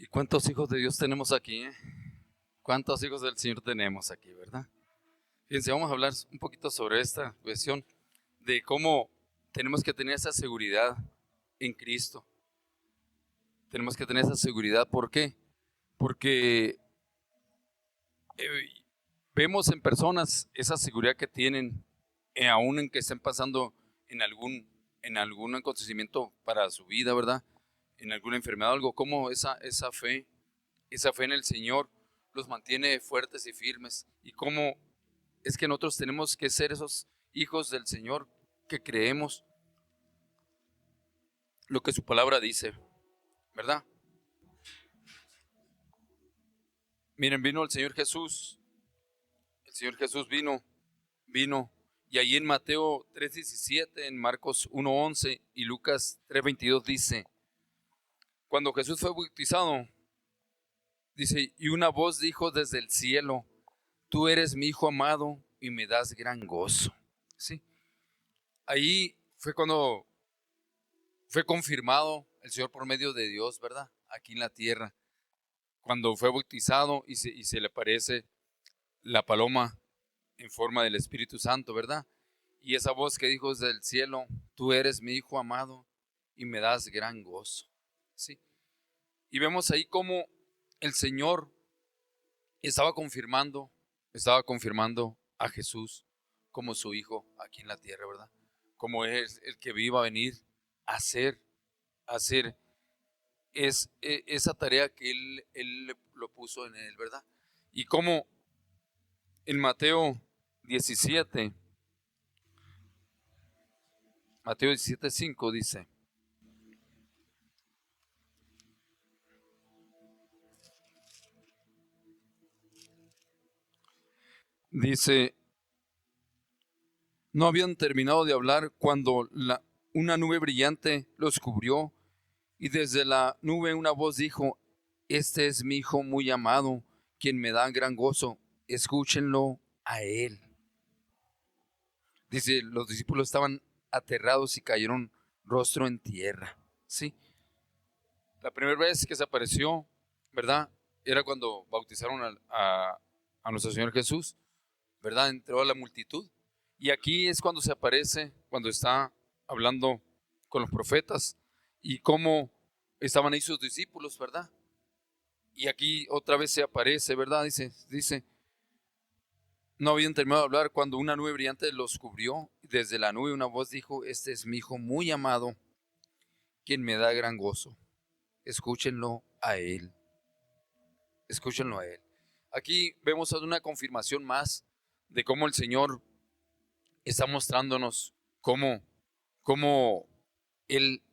¿Y cuántos hijos de Dios tenemos aquí? ¿Cuántos hijos del Señor tenemos aquí, verdad? Fíjense, vamos a hablar un poquito sobre esta cuestión de cómo tenemos que tener esa seguridad en Cristo. Tenemos que tener esa seguridad, ¿por qué? Porque vemos en personas esa seguridad que tienen, aún en que estén pasando en algún acontecimiento para su vida, ¿verdad? En alguna enfermedad o algo, como esa fe en el Señor los mantiene fuertes y firmes. Y cómo es que nosotros tenemos que ser esos hijos del Señor que creemos lo que su palabra dice, ¿verdad? Miren, vino el Señor Jesús. El Señor Jesús vino. Y ahí en Mateo 3:17, en Marcos 1:11 y Lucas 3:22 dice, cuando Jesús fue bautizado, dice, y una voz dijo desde el cielo, tú eres mi Hijo amado y me das gran gozo. ¿Sí? Ahí fue cuando fue confirmado el Señor por medio de Dios, ¿verdad? Aquí en la tierra. Cuando fue bautizado y se le aparece la paloma en forma del Espíritu Santo, ¿verdad? Y esa voz que dijo desde el cielo, tú eres mi Hijo amado y me das gran gozo. ¿Sí? Y vemos ahí cómo el Señor estaba confirmando a Jesús como su Hijo aquí en la tierra, ¿verdad? Como es el que iba a venir a hacer esa tarea que él lo puso en él, ¿verdad? Y como en Mateo 17:5 dice, no habían terminado de hablar cuando una nube brillante los cubrió y desde la nube una voz dijo, este es mi Hijo muy amado, quien me da gran gozo, escúchenlo a él. Dice, los discípulos estaban aterrados y cayeron rostro en tierra. Sí, la primera vez que se apareció, ¿verdad? Era cuando bautizaron a nuestro Señor Jesús, ¿verdad? Entró a la multitud. Y aquí es cuando se aparece, cuando está hablando con los profetas y cómo estaban ahí sus discípulos, ¿verdad? Y aquí otra vez se aparece, ¿verdad? Dice, no habían terminado de hablar cuando una nube brillante los cubrió. Desde la nube una voz dijo, este es mi Hijo muy amado, quien me da gran gozo. Escúchenlo a él. Escúchenlo a él. Aquí vemos una confirmación más de cómo el Señor está mostrándonos cómo él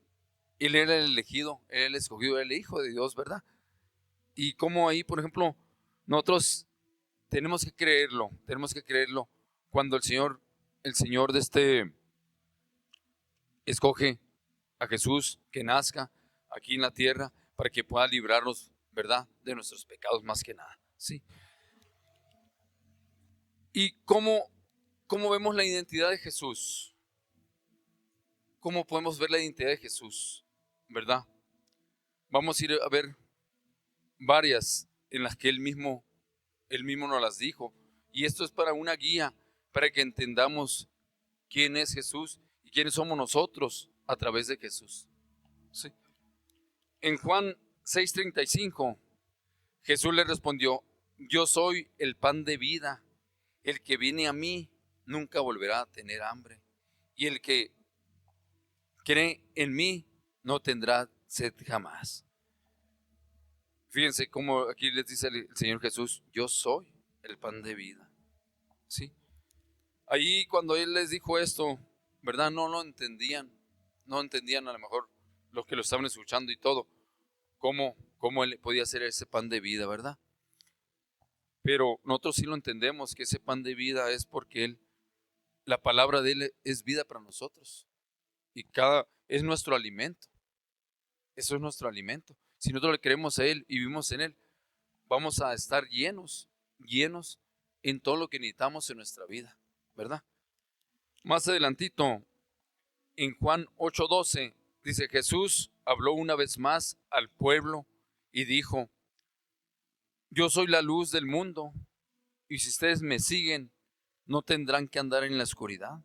era el elegido, él era el escogido, el Hijo de Dios, ¿verdad? Y cómo ahí, por ejemplo, nosotros tenemos que creerlo cuando el Señor escoge a Jesús que nazca aquí en la tierra para que pueda librarnos, ¿verdad?, de nuestros pecados más que nada, ¿sí? ¿Y cómo vemos la identidad de Jesús? ¿Cómo podemos ver la identidad de Jesús? ¿Verdad? Vamos a ir a ver varias en las que Él mismo nos las dijo. Y esto es para una guía, para que entendamos quién es Jesús y quiénes somos nosotros a través de Jesús. ¿Sí? En Juan 6:35, Jesús le respondió, yo soy el pan de vida. El que viene a mí nunca volverá a tener hambre. Y el que cree en mí no tendrá sed jamás. Fíjense cómo aquí les dice el Señor Jesús, yo soy el pan de vida. ¿Sí? Ahí cuando Él les dijo esto, ¿verdad? No lo entendían. No entendían a lo mejor los que lo estaban escuchando y todo. Cómo Él podía ser ese pan de vida, ¿verdad? Pero nosotros sí lo entendemos, que ese pan de vida es porque la palabra de Él es vida para nosotros. Y es nuestro alimento. Eso es nuestro alimento. Si nosotros le creemos a Él y vivimos en Él, vamos a estar llenos en todo lo que necesitamos en nuestra vida, ¿verdad? Más adelantito, en Juan 8:12, dice, Jesús habló una vez más al pueblo y dijo: yo soy la luz del mundo, y si ustedes me siguen, no tendrán que andar en la oscuridad,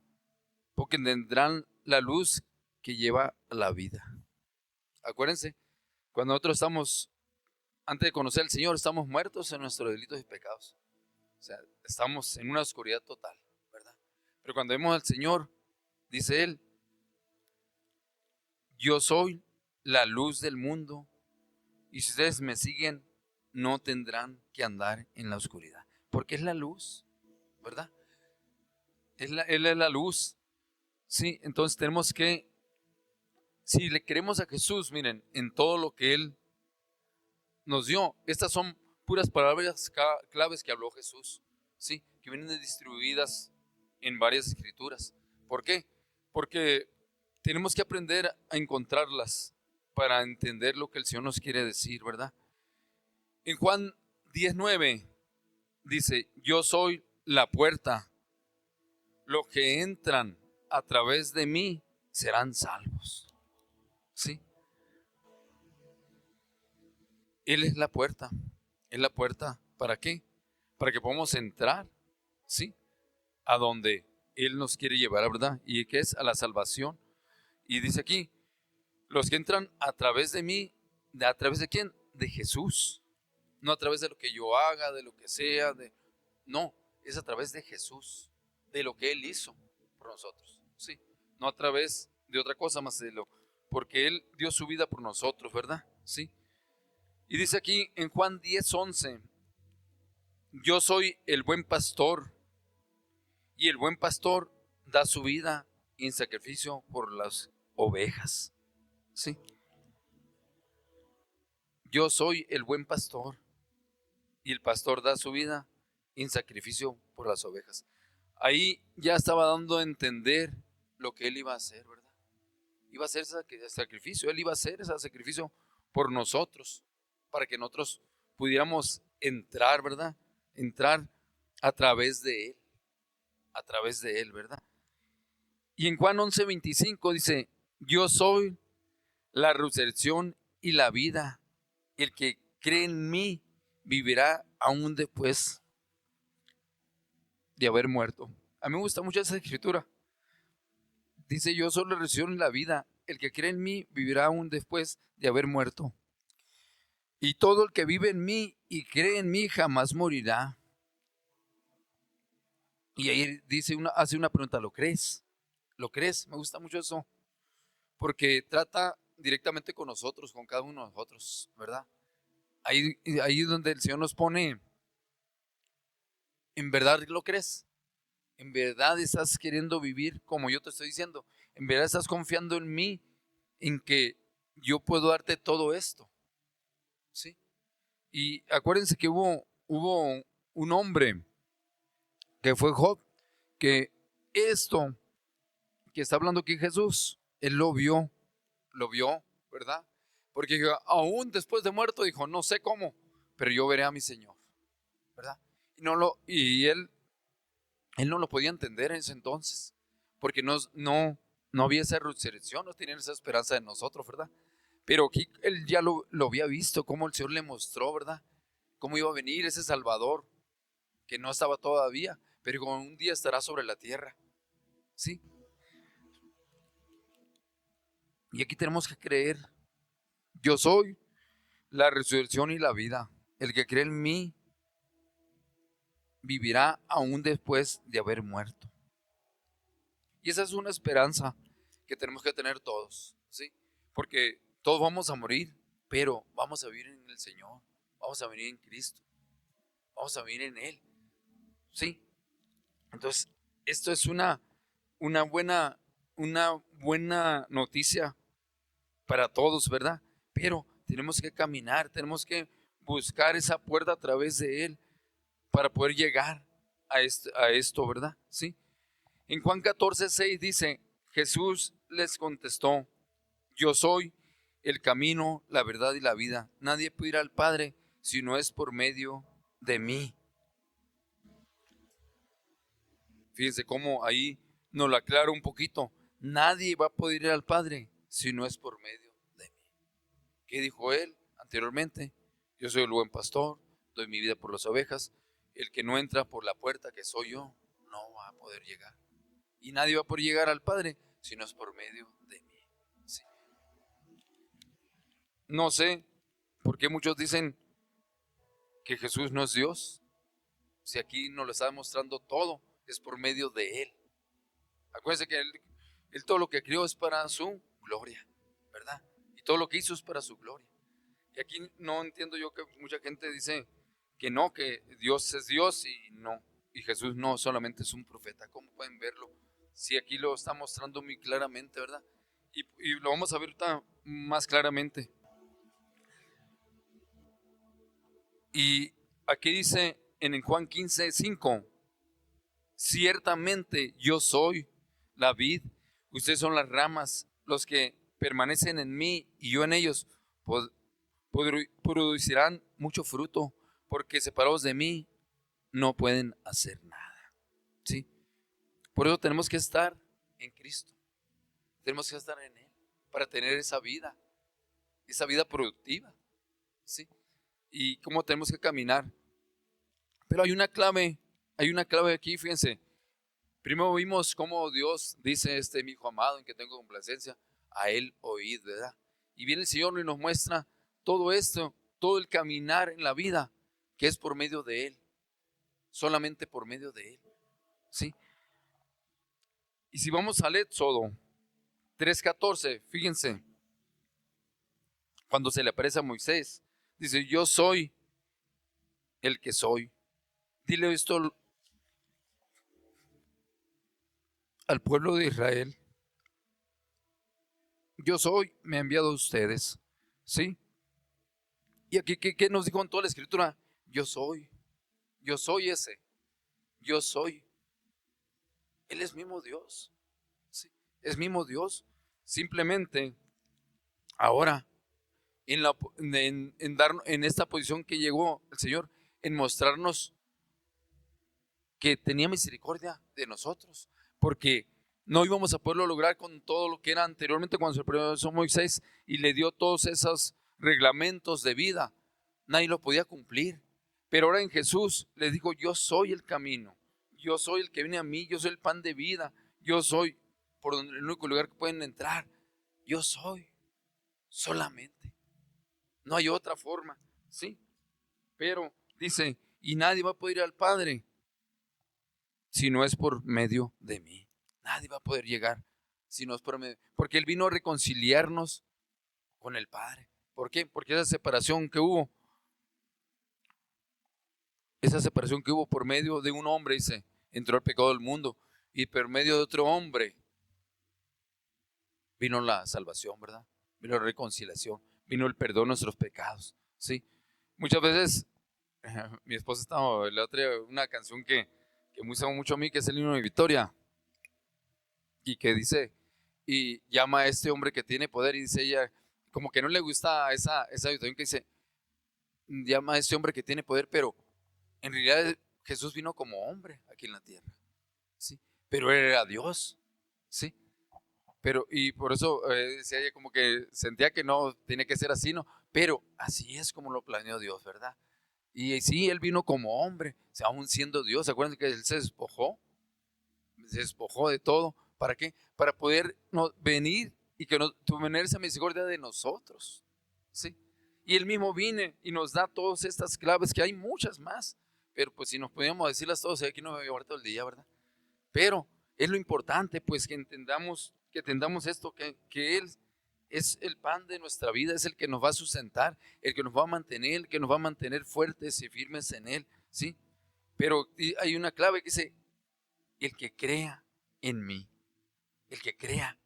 porque tendrán la luz que lleva a la vida. Acuérdense, cuando nosotros estamos, antes de conocer al Señor, estamos muertos en nuestros delitos y pecados. O sea, estamos en una oscuridad total, ¿verdad? Pero cuando vemos al Señor, dice Él: yo soy la luz del mundo, y si ustedes me siguen, no tendrán que andar en la oscuridad. Porque es la luz, ¿verdad? Él es la luz. Sí, entonces tenemos que, si le queremos a Jesús, miren, en todo lo que Él nos dio, estas son puras palabras claves que habló Jesús, sí, que vienen distribuidas en varias escrituras. ¿Por qué? Porque tenemos que aprender a encontrarlas para entender lo que el Señor nos quiere decir, ¿verdad? En Juan 19 dice: yo soy la puerta, los que entran a través de mí serán salvos. ¿Sí? Él es la puerta. Es la puerta, ¿para qué? Para que podamos entrar, ¿sí? A donde Él nos quiere llevar, ¿verdad? Y que es a la salvación. Y dice aquí: los que entran a través de mí, ¿a través de quién? De Jesús. No a través de lo que yo haga, de lo que sea, no, es a través de Jesús, de lo que Él hizo por nosotros, ¿sí? No a través de otra cosa más porque Él dio su vida por nosotros, ¿verdad? ¿Sí? Y dice aquí en Juan 10:11: yo soy el buen pastor, y el buen pastor da su vida en sacrificio por las ovejas. ¿Sí? Yo soy el buen pastor, y el pastor da su vida en sacrificio por las ovejas. Ahí ya estaba dando a entender lo que Él iba a hacer, ¿verdad? Iba a hacer ese sacrificio, Él iba a hacer ese sacrificio por nosotros, para que nosotros pudiéramos entrar, ¿verdad? Entrar a través de Él, a través de Él, ¿verdad? Y en Juan 11:25 dice: yo soy la resurrección y la vida. El que cree en mí vivirá aún después de haber muerto. A mí me gusta mucho esa escritura. Dice: yo soy la resurrección y la vida. El que cree en mí vivirá aún después de haber muerto. Y todo el que vive en mí y cree en mí jamás morirá. Y ahí hace una pregunta: ¿lo crees? ¿Lo crees? Me gusta mucho eso, porque trata directamente con nosotros, con cada uno de nosotros, ¿verdad? Ahí es donde el Señor nos pone: ¿en verdad lo crees? ¿En verdad estás queriendo vivir como yo te estoy diciendo? ¿En verdad estás confiando en mí, en que yo puedo darte todo esto? ¿Sí? Y acuérdense que hubo un hombre que fue Job, que esto que está hablando aquí Jesús, él lo vio, ¿verdad? Porque aún después de muerto dijo: no sé cómo, pero yo veré a mi Señor, ¿verdad? Y él no lo podía entender en ese entonces, porque no había esa resurrección, no tenían esa esperanza en nosotros, ¿verdad? Pero aquí él ya lo había visto, cómo el Señor le mostró, ¿verdad? Cómo iba a venir ese Salvador, que no estaba todavía, pero como un día estará sobre la tierra, ¿sí? Y aquí tenemos que creer: yo soy la resurrección y la vida. El que cree en mí vivirá aún después de haber muerto. Y esa es una esperanza que tenemos que tener todos, ¿sí? Porque todos vamos a morir, pero vamos a vivir en el Señor, vamos a vivir en Cristo, vamos a vivir en Él, ¿sí? Entonces, esto es una buena, una buena noticia para todos, ¿verdad? Pero tenemos que caminar, tenemos que buscar esa puerta a través de Él para poder llegar a esto, ¿verdad? ¿Sí? En Juan 14:6 dice: Jesús les contestó: yo soy el camino, la verdad y la vida. Nadie puede ir al Padre si no es por medio de mí. Fíjense cómo ahí nos lo aclaro un poquito. Nadie va a poder ir al Padre si no es por medio de mí. ¿Qué dijo él anteriormente, yo soy el buen pastor, doy mi vida por las ovejas. El que no entra por la puerta que soy yo, no va a poder llegar. Y nadie va a poder llegar al Padre si no es por medio de mí. Sí. No sé por qué muchos dicen que Jesús no es Dios. Si aquí nos lo está demostrando todo, es por medio de Él. Acuérdense que él todo lo que creó es para su gloria, ¿verdad? Y todo lo que hizo es para su gloria. Y aquí no entiendo yo que mucha gente dice que no, que Dios es Dios y no. Y Jesús no solamente es un profeta. ¿Cómo pueden verlo? Si aquí lo está mostrando muy claramente, ¿verdad? Y lo vamos a ver ahorita más claramente. Y aquí dice en Juan 15:5, ciertamente yo soy la vid, ustedes son las ramas, los que permanecen en mí y yo en ellos, producirán mucho fruto, porque separados de mí no pueden hacer nada. ¿Sí? Por eso tenemos que estar en Cristo, tenemos que estar en Él, para tener esa vida productiva. ¿Sí? Y cómo tenemos que caminar. Pero hay una clave aquí, fíjense. Primero vimos cómo Dios dice, mi hijo amado en que tengo complacencia, a Él oíd, ¿verdad? Y viene el Señor y nos muestra todo esto, todo el caminar en la vida, que es por medio de Él, solamente por medio de Él, ¿sí? Y si vamos al Éxodo 3:14, fíjense, cuando se le aparece a Moisés, dice, yo soy el que soy. Dile esto al pueblo de Israel. Yo soy, me ha enviado a ustedes, ¿sí? Y aquí, ¿qué nos dijo en toda la escritura? Yo soy ese, yo soy. Él es mismo Dios, ¿sí? Es mismo Dios. Simplemente, ahora, en esta posición que llegó el Señor, en mostrarnos que tenía misericordia de nosotros, porque no íbamos a poderlo lograr con todo lo que era anteriormente cuando se presentó Moisés y le dio todos esos reglamentos de vida. Nadie lo podía cumplir. Pero ahora en Jesús les dijo, yo soy el camino, yo soy el que viene a mí, yo soy el pan de vida, yo soy por donde el único lugar que pueden entrar. Yo soy solamente. No hay otra forma, ¿sí? Pero dice, y nadie va a poder ir al Padre si no es por medio de mí. Nadie va a poder llegar si no es por medio. Porque Él vino a reconciliarnos con el Padre. ¿Por qué? Porque esa separación que hubo por medio de un hombre, dice, entró el pecado del mundo. Y por medio de otro hombre vino la salvación, ¿verdad? Vino la reconciliación, vino el perdón de nuestros pecados, ¿sí? Muchas veces, mi esposa estaba, la otra, una canción que me gusta mucho a mí, que es el himno de Victoria, y que dice, y llama a este hombre que tiene poder, y dice ella, como que no le gusta esa habitación que dice, llama a este hombre que tiene poder, pero en realidad Jesús vino como hombre aquí en la tierra, ¿sí? Pero Él era Dios, ¿sí? Pero, y por eso decía ella como que sentía que no tiene que ser así, ¿no? Pero así es como lo planeó Dios, ¿verdad? Y sí, Él vino como hombre, o sea, aún siendo Dios. ¿Se acuerdan que Él se despojó de todo? ¿Para qué? Para poder venir y que tener esa misericordia de nosotros, ¿sí? Y Él mismo viene y nos da todas estas claves, que hay muchas más, pero pues si nos podíamos decirlas todas, aquí no me voy a llevar todo el día, ¿verdad? Pero es lo importante, pues, que entendamos esto, que Él es el pan de nuestra vida, es el que nos va a sustentar, el que nos va a mantener, el que nos va a mantener fuertes y firmes en Él, ¿sí? Pero hay una clave que dice, el que crea en mí, el que crea,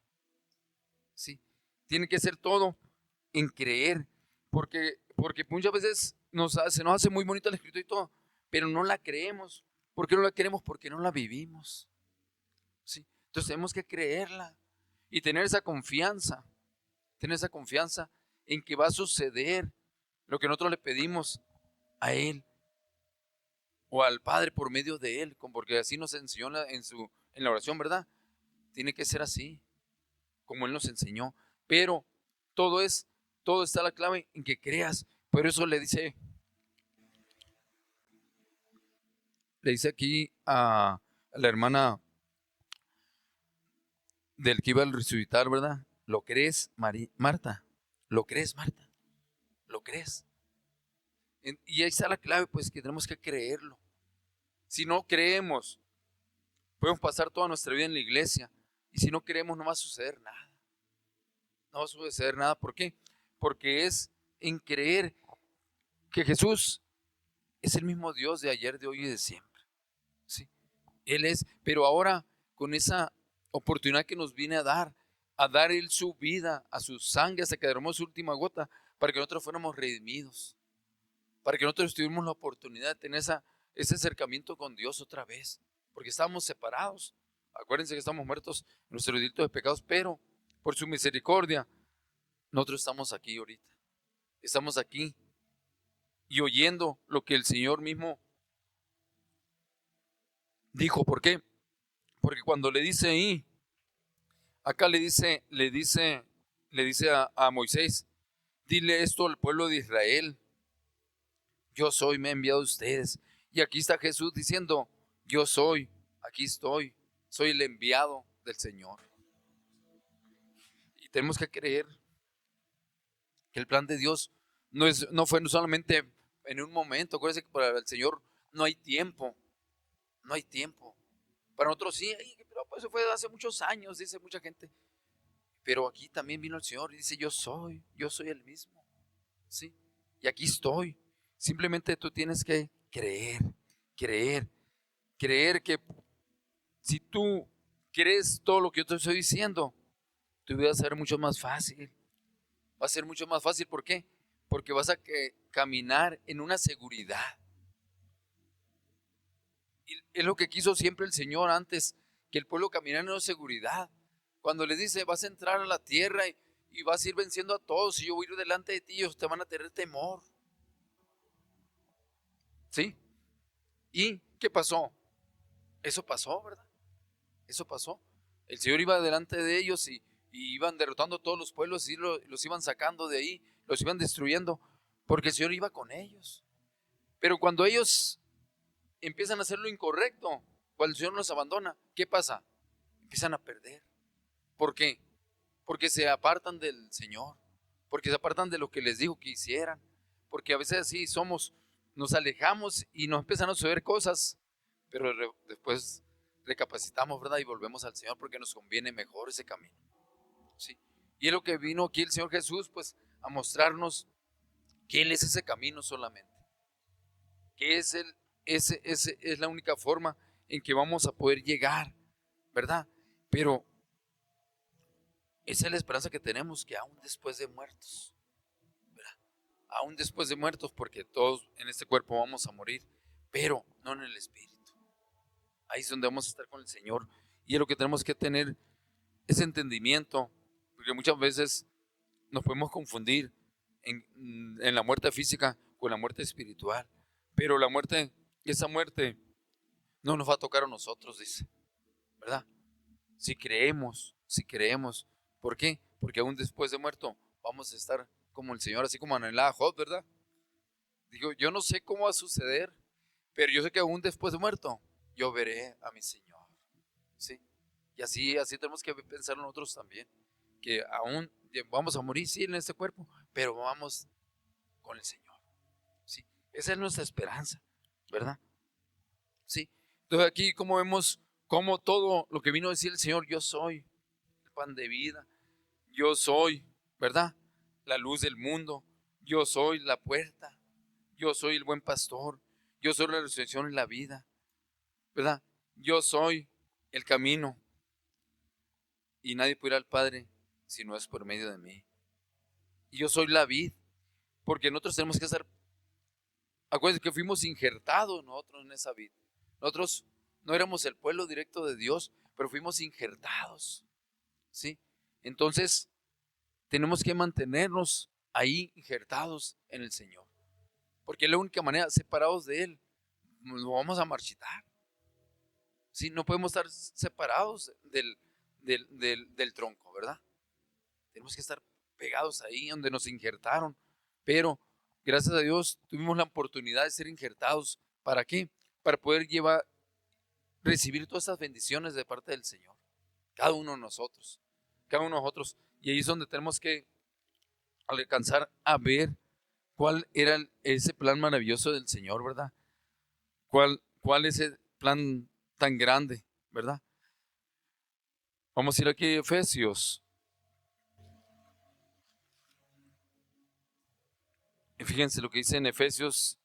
¿sí? Tiene que ser todo en creer, porque muchas veces se nos hace muy bonita la escritura y todo, pero no la creemos. ¿Por qué no la creemos? Porque no la vivimos, ¿sí? Entonces tenemos que creerla y tener esa confianza en que va a suceder lo que nosotros le pedimos a Él o al Padre por medio de Él, porque así nos enseñó en la oración, ¿verdad? Tiene que ser así, como Él nos enseñó. Pero todo todo está la clave en que creas. Por eso le dice aquí a la hermana del que iba a resucitar, ¿verdad? ¿Lo crees, Marta? ¿Lo crees, Marta? ¿Lo crees? Y ahí está la clave, pues, que tenemos que creerlo. Si no creemos, podemos pasar toda nuestra vida en la iglesia, y si no creemos no va a suceder nada. No va a suceder nada. ¿Por qué? Porque es en creer que Jesús es el mismo Dios de ayer, de hoy y de siempre. ¿Sí? Él es, pero ahora con esa oportunidad que nos viene a dar Él su vida, a su sangre, hasta que derramó su última gota, para que nosotros fuéramos redimidos, para que nosotros tuviéramos la oportunidad de tener ese acercamiento con Dios otra vez, porque estábamos separados. Acuérdense que estamos muertos en nuestros delitos de pecados, pero por su misericordia, nosotros estamos aquí ahorita. Estamos aquí y oyendo lo que el Señor mismo dijo. ¿Por qué? Porque cuando le dice ahí, acá le dice a Moisés, dile esto al pueblo de Israel, yo soy, me he enviado a ustedes. Y aquí está Jesús diciendo, yo soy, aquí estoy, soy el enviado del Señor. Y tenemos que creer que el plan de Dios no fue solamente en un momento. Acuérdense que para el Señor no hay tiempo, no hay tiempo. Para nosotros sí, pero pues eso fue hace muchos años, dice mucha gente. Pero aquí también vino el Señor y dice, yo soy el mismo. ¿Sí? Y aquí estoy. Simplemente tú tienes que creer, creer, creer que si tú crees todo lo que yo te estoy diciendo, tu vida va a ser mucho más fácil. Va a ser mucho más fácil. ¿Por qué? Porque vas a caminar en una seguridad. Y es lo que quiso siempre el Señor antes, que el pueblo caminara en una seguridad. Cuando le dice, vas a entrar a la tierra y vas a ir venciendo a todos, y yo voy a ir delante de ti, ellos te van a tener temor. ¿Sí? ¿Y qué pasó? Eso pasó, ¿verdad? Eso pasó. El Señor iba delante de ellos y iban derrotando a todos los pueblos y los iban sacando de ahí, los iban destruyendo, porque el Señor iba con ellos. Pero cuando ellos empiezan a hacer lo incorrecto, cuando el Señor los abandona, ¿qué pasa? Empiezan a perder. ¿Por qué? Porque se apartan del Señor, porque se apartan de lo que les dijo que hicieran, porque a veces así somos, nos alejamos y nos empiezan a suceder cosas, pero después recapacitamos, ¿verdad? Y volvemos al Señor porque nos conviene mejor ese camino. ¿Sí? Y es lo que vino aquí el Señor Jesús, pues, a mostrarnos que Él es ese camino solamente, que es ese es la única forma en que vamos a poder llegar, ¿verdad? Pero esa es la esperanza que tenemos, que aún después de muertos, ¿verdad? Aún después de muertos, porque todos en este cuerpo vamos a morir, pero no en el espíritu. Ahí es donde vamos a estar con el Señor. Y es lo que tenemos que tener, ese entendimiento, porque muchas veces nos podemos confundir en la muerte física con la muerte espiritual. Pero esa muerte no nos va a tocar a nosotros, dice, ¿verdad? Si creemos, si creemos. ¿Por qué? Porque aún después de muerto vamos a estar como el Señor, así como anhelaba Job, ¿verdad? Digo, yo no sé cómo va a suceder, pero yo sé que aún después de muerto, yo veré a mi Señor. ¿Sí? Y así tenemos que pensar nosotros también, que aún vamos a morir, sí, en este cuerpo, pero vamos con el Señor. ¿Sí? Esa es nuestra esperanza, ¿verdad? ¿Sí? Entonces aquí como vemos, como todo lo que vino a decir el Señor, yo soy el pan de vida, yo soy, ¿verdad? La luz del mundo, yo soy la puerta, yo soy el buen pastor, yo soy la resurrección y la vida, ¿verdad? Yo soy el camino y nadie puede ir al Padre si no es por medio de mí. Y yo soy la vid, porque nosotros tenemos que estar, acuérdense que fuimos injertados nosotros en esa vid. Nosotros no éramos el pueblo directo de Dios, pero fuimos injertados, ¿sí? Entonces, tenemos que mantenernos ahí injertados en el Señor, porque es la única manera, separados de Él, nos vamos a marchitar. ¿Sí? No podemos estar separados del tronco, ¿verdad? Tenemos que estar pegados ahí donde nos injertaron. Pero gracias a Dios tuvimos la oportunidad de ser injertados. ¿Para qué? Para poder recibir todas esas bendiciones de parte del Señor. Cada uno de nosotros. Cada uno de nosotros. Y ahí es donde tenemos que alcanzar a ver cuál era ese plan maravilloso del Señor, ¿verdad? ¿Cuál es ese plan tan grande, ¿verdad? Vamos a ir aquí a Efesios. Y fíjense lo que dice en Efesios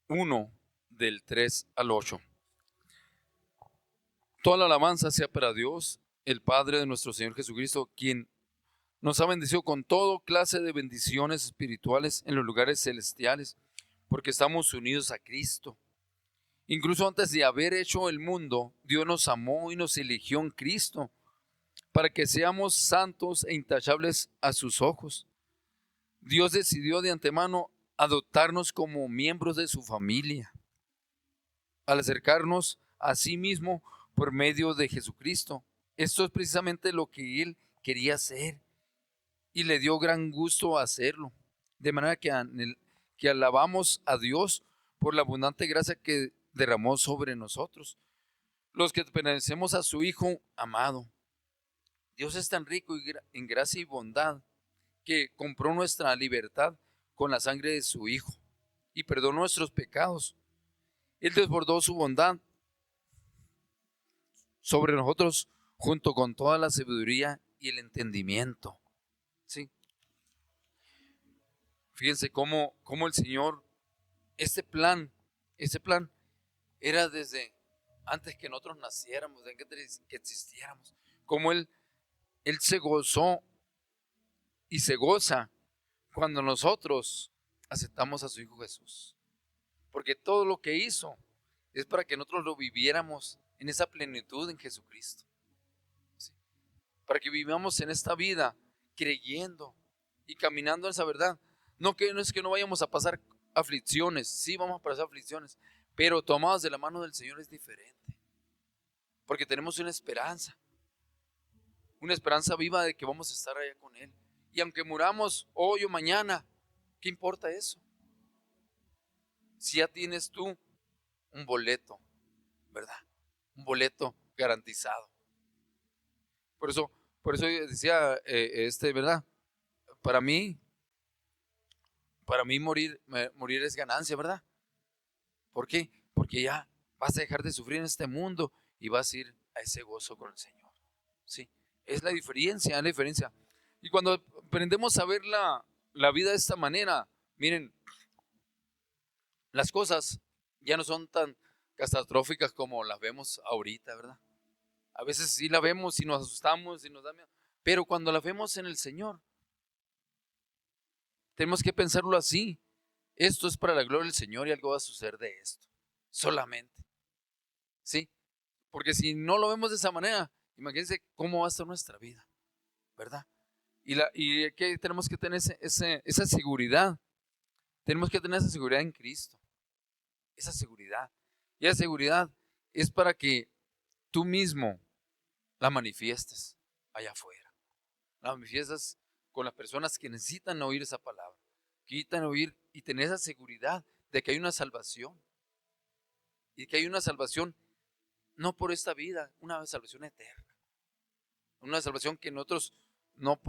1, del 3 al 8. Toda la alabanza sea para Dios, el Padre de nuestro Señor Jesucristo, quien nos ha bendecido con toda clase de bendiciones espirituales en los lugares celestiales, porque estamos unidos a Cristo. Incluso antes de haber hecho el mundo, Dios nos amó y nos eligió en Cristo, para que seamos santos e intachables a sus ojos. Dios decidió de antemano adoptarnos como miembros de su familia, al acercarnos a sí mismo por medio de Jesucristo. Esto es precisamente lo que Él quería hacer y le dio gran gusto hacerlo. De manera que alabamos a Dios por la abundante gracia que derramó sobre nosotros, los que pertenecemos a su Hijo amado. Dios es tan rico en gracia y bondad que compró nuestra libertad con la sangre de su Hijo y perdonó nuestros pecados. Él desbordó su bondad sobre nosotros junto con toda la sabiduría y el entendimiento. ¿Sí? Fíjense cómo el Señor, este plan era desde antes que nosotros naciéramos, de que existiéramos. Cómo Él se gozó y se goza cuando nosotros aceptamos a su Hijo Jesús. Porque todo lo que hizo es para que nosotros lo viviéramos en esa plenitud en Jesucristo. ¿Sí? Para que vivamos en esta vida creyendo y caminando en esa verdad. No es que no vayamos a pasar aflicciones, sí vamos a pasar aflicciones, pero tomados de la mano del Señor es diferente. Porque tenemos una esperanza viva de que vamos a estar allá con Él. Y aunque muramos hoy o mañana, ¿qué importa eso? Si ya tienes tú un boleto, ¿verdad? Un boleto garantizado. Por eso yo decía, ¿verdad? Para mí morir es ganancia, ¿verdad? ¿Por qué? Porque ya vas a dejar de sufrir en este mundo y vas a ir a ese gozo con el Señor. Sí, es la diferencia. Y cuando aprendemos a ver la vida de esta manera, miren, las cosas ya no son tan catastróficas como las vemos ahorita, ¿verdad? A veces sí la vemos y nos asustamos y nos da miedo, pero cuando la vemos en el Señor, tenemos que pensarlo así. Esto es para la gloria del Señor y algo va a suceder de esto, solamente. ¿Sí? Porque si no lo vemos de esa manera, imagínense cómo va a estar nuestra vida, ¿verdad? Y que tenemos que tener esa seguridad. Tenemos que tener esa seguridad en Cristo. Esa seguridad. Y esa seguridad es para que tú mismo la manifiestes allá afuera. La manifiestas con las personas que necesitan oír esa palabra. Que necesitan oír y tener esa seguridad de que hay una salvación. Y que hay una salvación no por esta vida, una salvación eterna. Una salvación que nosotros no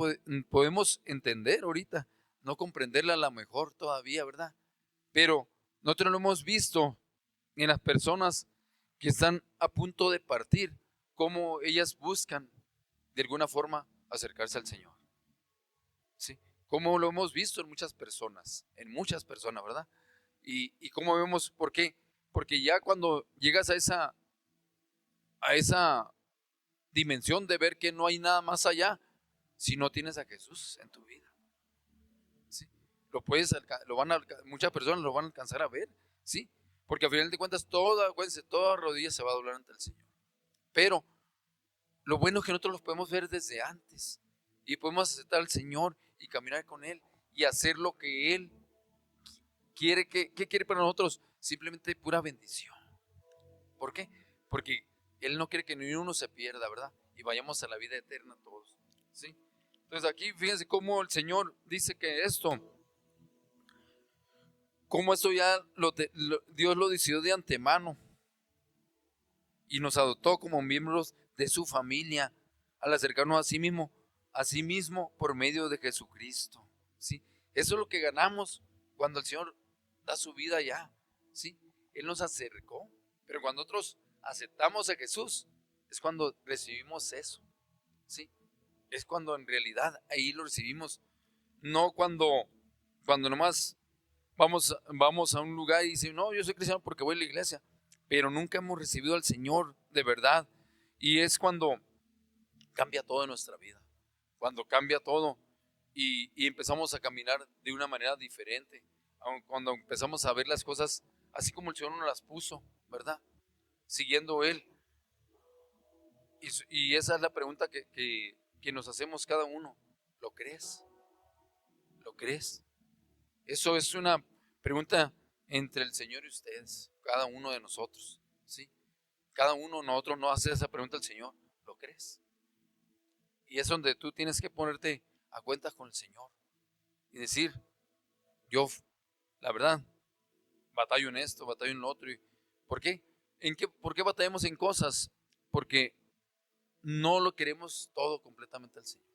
podemos entender ahorita, no comprenderla a lo mejor todavía, ¿verdad? Pero nosotros lo hemos visto en las personas que están a punto de partir, cómo ellas buscan de alguna forma acercarse al Señor. ¿Sí? Como lo hemos visto en muchas personas, ¿verdad? Y cómo vemos, ¿por qué? Porque ya cuando llegas a esa dimensión de ver que no hay nada más allá, si no tienes a Jesús en tu vida. ¿Sí? Muchas personas lo van a alcanzar a ver, ¿sí? Porque al final de cuentas toda rodilla se va a doblar ante el Señor. Pero lo bueno es que nosotros los podemos ver desde antes y podemos aceptar al Señor y caminar con Él y hacer lo que Él quiere. ¿Qué quiere para nosotros? Simplemente pura bendición. ¿Por qué? Porque Él no quiere que ni uno se pierda, ¿verdad? Y vayamos a la vida eterna todos, ¿sí? Entonces aquí fíjense cómo el Señor dice que cómo esto ya Dios lo decidió de antemano y nos adoptó como miembros de su familia al acercarnos a sí mismo por medio de Jesucristo. ¿Sí? Eso es lo que ganamos cuando el Señor da su vida ya. ¿Sí? Él nos acercó, pero cuando nosotros aceptamos a Jesús es cuando recibimos eso. ¿Sí? Es cuando en realidad ahí lo recibimos, no cuando nomás vamos a un lugar y dicen, no, yo soy cristiano porque voy a la iglesia, pero nunca hemos recibido al Señor de verdad. Y es cuando cambia todo en nuestra vida, cuando cambia todo y empezamos a caminar de una manera diferente, cuando empezamos a ver las cosas así como el Señor nos las puso, ¿verdad? Siguiendo Él. Y esa es la pregunta que nos hacemos cada uno. ¿Lo crees? ¿Lo crees? Eso es una pregunta entre el Señor y ustedes, cada uno de nosotros, ¿sí? Cada uno de nosotros no hace esa pregunta al Señor. ¿Lo crees? Y es donde tú tienes que ponerte a cuentas con el Señor y decir, yo, la verdad, batallo en esto, batallo en lo otro. ¿Por qué? ¿Por qué batallamos en cosas? Porque no lo queremos todo completamente al Señor.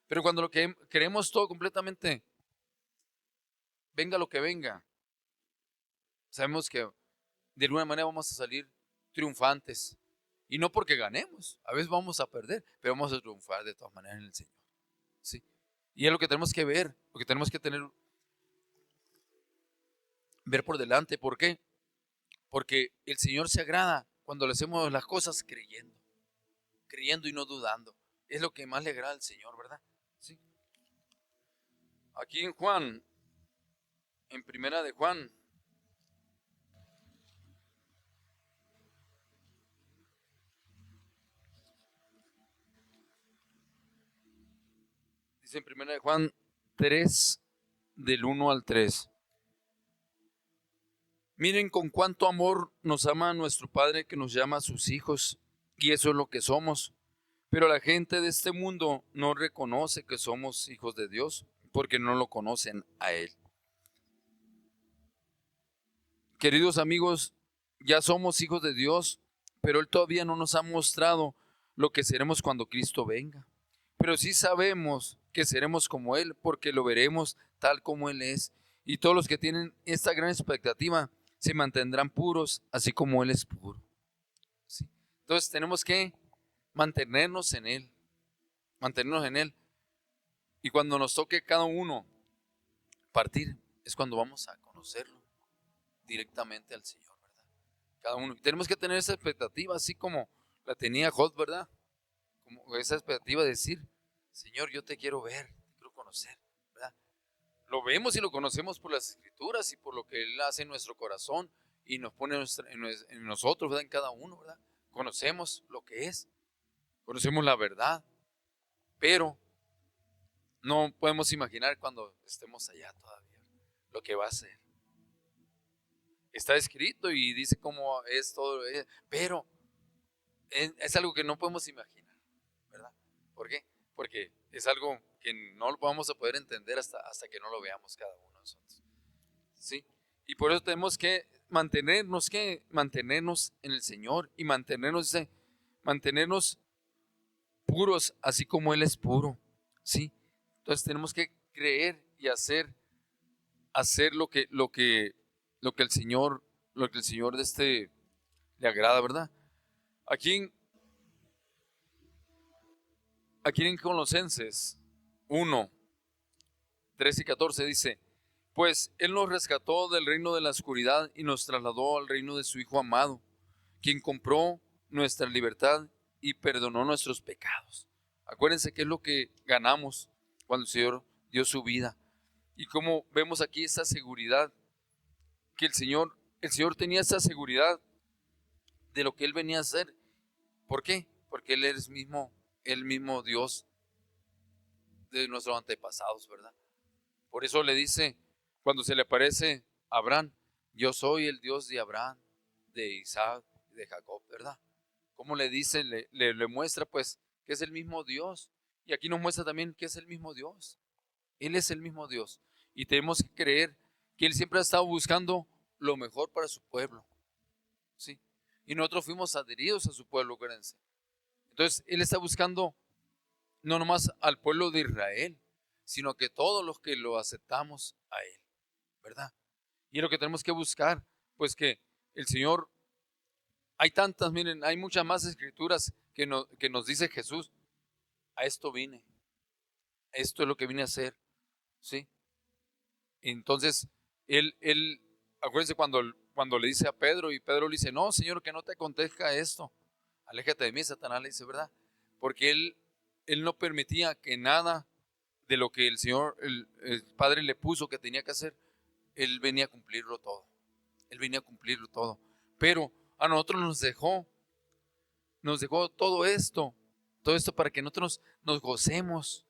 Pero cuando lo que queremos todo completamente, venga lo que venga, sabemos que de alguna manera vamos a salir triunfantes. Y no porque ganemos, a veces vamos a perder, pero vamos a triunfar de todas maneras en el Señor. ¿Sí? Y es lo que tenemos que ver, lo que tenemos que ver por delante. ¿Por qué? Porque el Señor se agrada cuando le hacemos las cosas creyendo y no dudando. Es lo que más le agrada al Señor, ¿verdad? ¿Sí? Aquí en Juan, en primera de Juan, dice en primera de Juan 3, del 1 al 3. Miren con cuánto amor nos ama nuestro Padre que nos llama a sus hijos, y eso es lo que somos. Pero la gente de este mundo no reconoce que somos hijos de Dios, porque no lo conocen a Él. Queridos amigos, ya somos hijos de Dios, pero Él todavía no nos ha mostrado lo que seremos cuando Cristo venga. Pero sí sabemos que seremos como Él, porque lo veremos tal como Él es. Y todos los que tienen esta gran expectativa se mantendrán puros, así como Él es puro. ¿Sí? Entonces tenemos que mantenernos en Él, mantenernos en Él. Y cuando nos toque cada uno partir, es cuando vamos a conocerlo directamente al Señor, ¿verdad? Cada uno. Y tenemos que tener esa expectativa, así como la tenía Job, ¿verdad? Como esa expectativa de decir, Señor, yo te quiero ver, te quiero conocer, ¿verdad? Lo vemos y lo conocemos por las Escrituras y por lo que Él hace en nuestro corazón y nos pone en nosotros, ¿verdad? En cada uno, ¿verdad? Conocemos lo que es, conocemos la verdad, pero no podemos imaginar cuando estemos allá todavía lo que va a ser. Está escrito y dice cómo es todo, pero es algo que no podemos imaginar, ¿verdad? ¿Por qué? Porque es algo que no lo vamos a poder entender hasta que no lo veamos cada uno de nosotros. ¿Sí? Y por eso tenemos que mantenernos en el Señor y mantenernos puros, así como Él es puro. ¿Sí? Entonces tenemos que creer y hacer lo que el Señor le agrada, ¿verdad? Aquí en, aquí en Colosenses 1, 13 y 14 dice, pues Él nos rescató del reino de la oscuridad y nos trasladó al reino de su Hijo amado, quien compró nuestra libertad y perdonó nuestros pecados. Acuérdense que es lo que ganamos cuando el Señor dio su vida. Y como vemos aquí esa seguridad, que el Señor tenía esa seguridad de lo que Él venía a hacer. ¿Por qué? Porque Él es el mismo Dios de nuestros antepasados, ¿verdad? Por eso le dice, cuando se le aparece a Abraham, yo soy el Dios de Abraham, de Isaac, de Jacob, ¿verdad? ¿Cómo le dice? Le muestra pues que es el mismo Dios Y aquí nos muestra también que es el mismo Dios. Él es el mismo Dios. Y tenemos que creer que Él siempre ha estado buscando lo mejor para su pueblo. ¿Sí? Y nosotros fuimos adheridos a su pueblo, acuérdense. Entonces, Él está buscando no nomás al pueblo de Israel, sino que todos los que lo aceptamos a Él, ¿verdad? Y es lo que tenemos que buscar, pues que el Señor, hay tantas, miren, hay muchas más escrituras que nos dice Jesús, a esto vine, esto es lo que vine a hacer, ¿sí? Entonces, acuérdense cuando le dice a Pedro y Pedro le dice, no, Señor, que no te acontezca esto, aléjate de mí, Satanás le dice, ¿verdad? Porque él no permitía que nada de lo que el Señor, el Padre le puso que tenía que hacer, Él venía a cumplirlo todo. Él venía a cumplirlo todo. Pero a nosotros nos dejó todo esto para que nosotros nos gocemos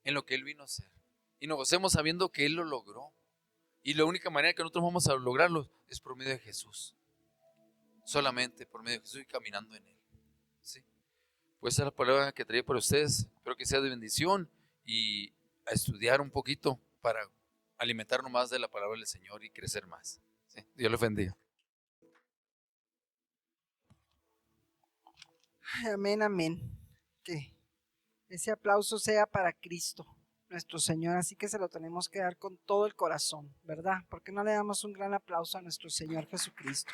en lo que Él vino a hacer. Y nos gocemos sabiendo que Él lo logró. Y la única manera que nosotros vamos a lograrlo es por medio de Jesús. Solamente por medio de Jesús y caminando en Él. ¿Sí? Pues esa es la palabra que traía para ustedes. Espero que sea de bendición y a estudiar un poquito para alimentarnos más de la palabra del Señor y crecer más. ¿Sí? Dios los bendiga. Amén, amén. Que ese aplauso sea para Cristo, nuestro Señor. Así que se lo tenemos que dar con todo el corazón, ¿verdad? ¿Por qué no le damos un gran aplauso a nuestro Señor Jesucristo?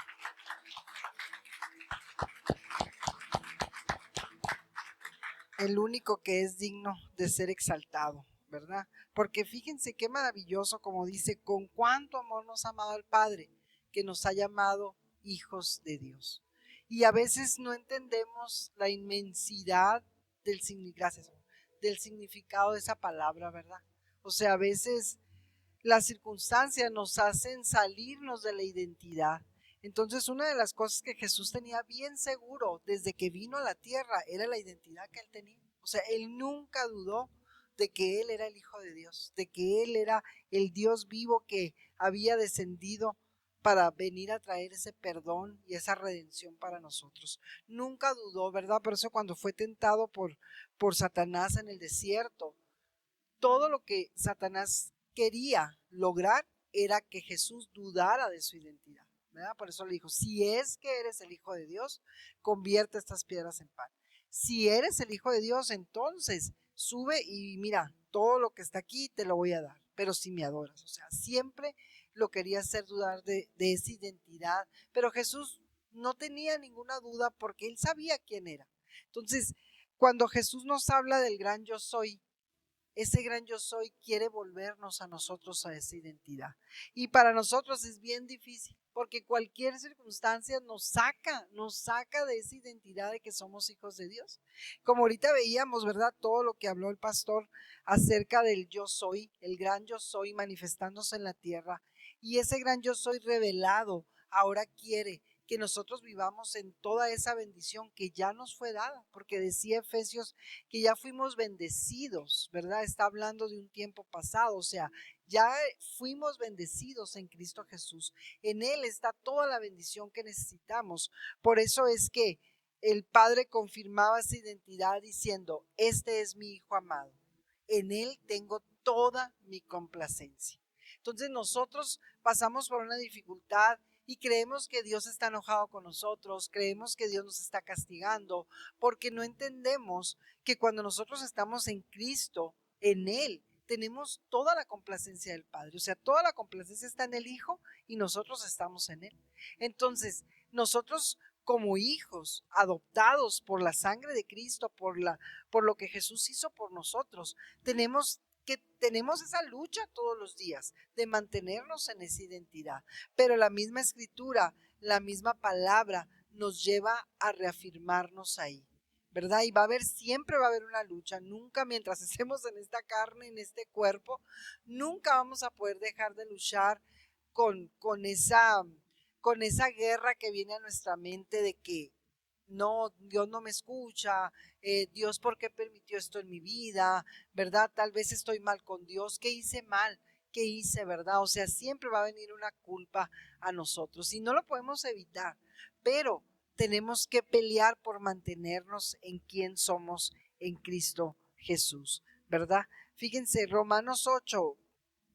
El único que es digno de ser exaltado, ¿verdad? Porque fíjense qué maravilloso, como dice, con cuánto amor nos ha amado el Padre, que nos ha llamado hijos de Dios. Y a veces no entendemos la inmensidad del significado de esa palabra, ¿verdad? O sea, a veces las circunstancias nos hacen salirnos de la identidad. Entonces, una de las cosas que Jesús tenía bien seguro desde que vino a la tierra era la identidad que él tenía. O sea, él nunca dudó de que él era el Hijo de Dios, de que él era el Dios vivo que había descendido para venir a traer ese perdón y esa redención para nosotros. Nunca dudó, ¿verdad? Por eso cuando fue tentado por Satanás en el desierto, todo lo que Satanás quería lograr era que Jesús dudara de su identidad, ¿verdad? Por eso le dijo, si es que eres el Hijo de Dios, convierte estas piedras en pan. Si eres el Hijo de Dios, entonces sube y mira, todo lo que está aquí te lo voy a dar, pero si me adoras. O sea, siempre lo quería hacer dudar de esa identidad, pero Jesús no tenía ninguna duda porque él sabía quién era. Entonces, cuando Jesús nos habla del gran yo soy, ese gran yo soy quiere volvernos a nosotros a esa identidad. Y para nosotros es bien difícil, porque cualquier circunstancia nos saca de esa identidad de que somos hijos de Dios. Como ahorita veíamos, ¿verdad? Todo lo que habló el pastor acerca del yo soy, el gran yo soy manifestándose en la tierra. Y ese gran yo soy revelado ahora quiere que nosotros vivamos en toda esa bendición que ya nos fue dada, porque decía Efesios que ya fuimos bendecidos, ¿verdad? Está hablando de un tiempo pasado, o sea, ya fuimos bendecidos en Cristo Jesús. En Él está toda la bendición que necesitamos. Por eso es que el Padre confirmaba esa identidad diciendo, este es mi Hijo amado, en Él tengo toda mi complacencia. Entonces nosotros pasamos por una dificultad y creemos que Dios está enojado con nosotros, creemos que Dios nos está castigando, porque no entendemos que cuando nosotros estamos en Cristo, en Él, tenemos toda la complacencia del Padre. O sea, toda la complacencia está en el Hijo y nosotros estamos en Él. Entonces, nosotros como hijos adoptados por la sangre de Cristo, por lo que Jesús hizo por nosotros, tenemos esa lucha todos los días de mantenernos en esa identidad. Pero la misma escritura, la misma palabra nos lleva a reafirmarnos ahí, ¿verdad? Y siempre va a haber una lucha. Nunca, mientras estemos en esta carne, en este cuerpo, nunca vamos a poder dejar de luchar con esa guerra que viene a nuestra mente de que no, Dios no me escucha, Dios, ¿por qué permitió esto en mi vida? ¿Verdad? Tal vez estoy mal con Dios, ¿qué hice mal? ¿Qué hice, verdad? O sea, siempre va a venir una culpa a nosotros y no lo podemos evitar, pero tenemos que pelear por mantenernos en quien somos en Cristo Jesús, ¿verdad? Fíjense, Romanos 8,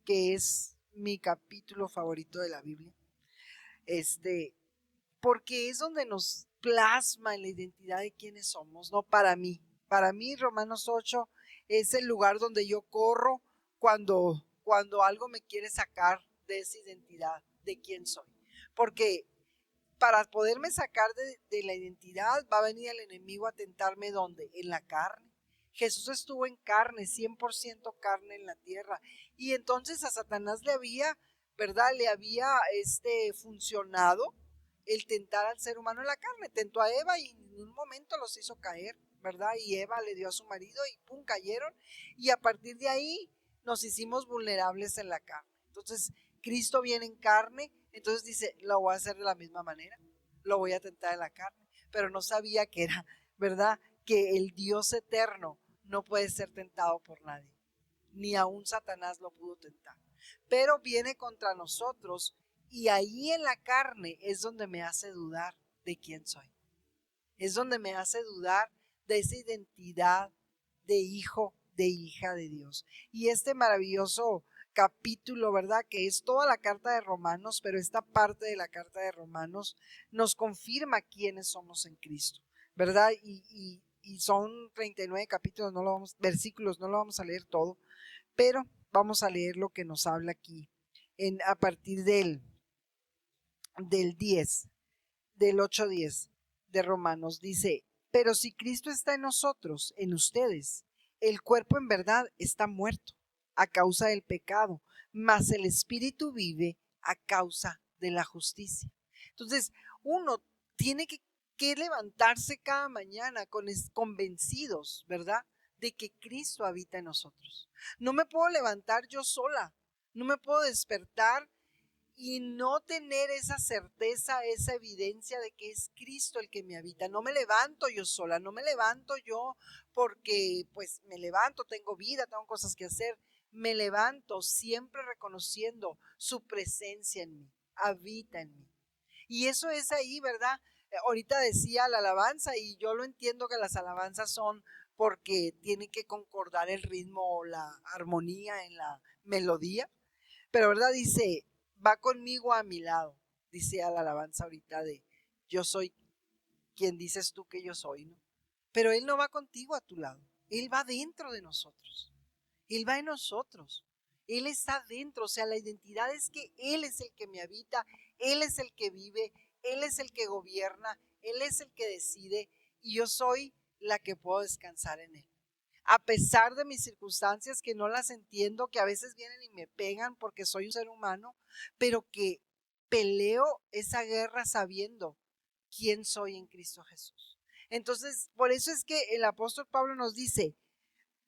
que es mi capítulo favorito de la Biblia, porque es donde nos plasma en la identidad de quiénes somos, ¿no? Para mí Romanos 8 es el lugar donde yo corro cuando algo me quiere sacar de esa identidad de quién soy. Porque para poderme sacar de la identidad va a venir el enemigo a tentarme ¿dónde? En la carne. Jesús estuvo en carne, 100% carne en la tierra. Y entonces a Satanás le había, ¿verdad? Le había funcionado el tentar al ser humano en la carne. Tentó a Eva y en un momento los hizo caer, ¿verdad? Y Eva le dio a su marido y pum, cayeron. Y a partir de ahí nos hicimos vulnerables en la carne. Entonces, Cristo viene en carne, entonces dice, lo voy a hacer de la misma manera, lo voy a tentar en la carne, pero no sabía que era, ¿verdad? Que el Dios eterno no puede ser tentado por nadie, ni aún Satanás lo pudo tentar, pero viene contra nosotros y ahí en la carne es donde me hace dudar de quién soy, es donde me hace dudar de esa identidad de hijo, de hija de Dios. Y este maravilloso capítulo, ¿verdad? Que es toda la carta de Romanos, pero esta parte de la carta de Romanos nos confirma quiénes somos en Cristo, ¿verdad? Y son 39 capítulos, versículos, no lo vamos a leer todo, pero vamos a leer lo que nos habla aquí a partir del 10, del 8:10 de Romanos. Dice, pero si Cristo está en nosotros, en ustedes, el cuerpo en verdad está muerto a causa del pecado, mas el espíritu vive a causa de la justicia. Entonces, uno tiene que levantarse cada mañana convencidos, ¿verdad? De que Cristo habita en nosotros. No me puedo levantar yo sola, no me puedo despertar y no tener esa certeza, esa evidencia de que es Cristo el que me habita. No me levanto yo sola, no me levanto yo porque pues me levanto, tengo vida, tengo cosas que hacer. Me levanto siempre reconociendo su presencia en mí, habita en mí. Y eso es ahí, ¿verdad? Ahorita decía la alabanza y yo lo entiendo que las alabanzas son porque tiene que concordar el ritmo o la armonía en la melodía. Pero, ¿verdad? Dice, va conmigo a mi lado, dice a la alabanza ahorita de, yo soy quien dices tú que yo soy, ¿no? Pero Él no va contigo a tu lado, Él va dentro de nosotros, Él va en nosotros, Él está dentro, o sea, la identidad es que Él es el que me habita, Él es el que vive, Él es el que gobierna, Él es el que decide y yo soy la que puedo descansar en Él. A pesar de mis circunstancias que no las entiendo, que a veces vienen y me pegan porque soy un ser humano, pero que peleo esa guerra sabiendo quién soy en Cristo Jesús. Entonces, por eso es que el apóstol Pablo nos dice,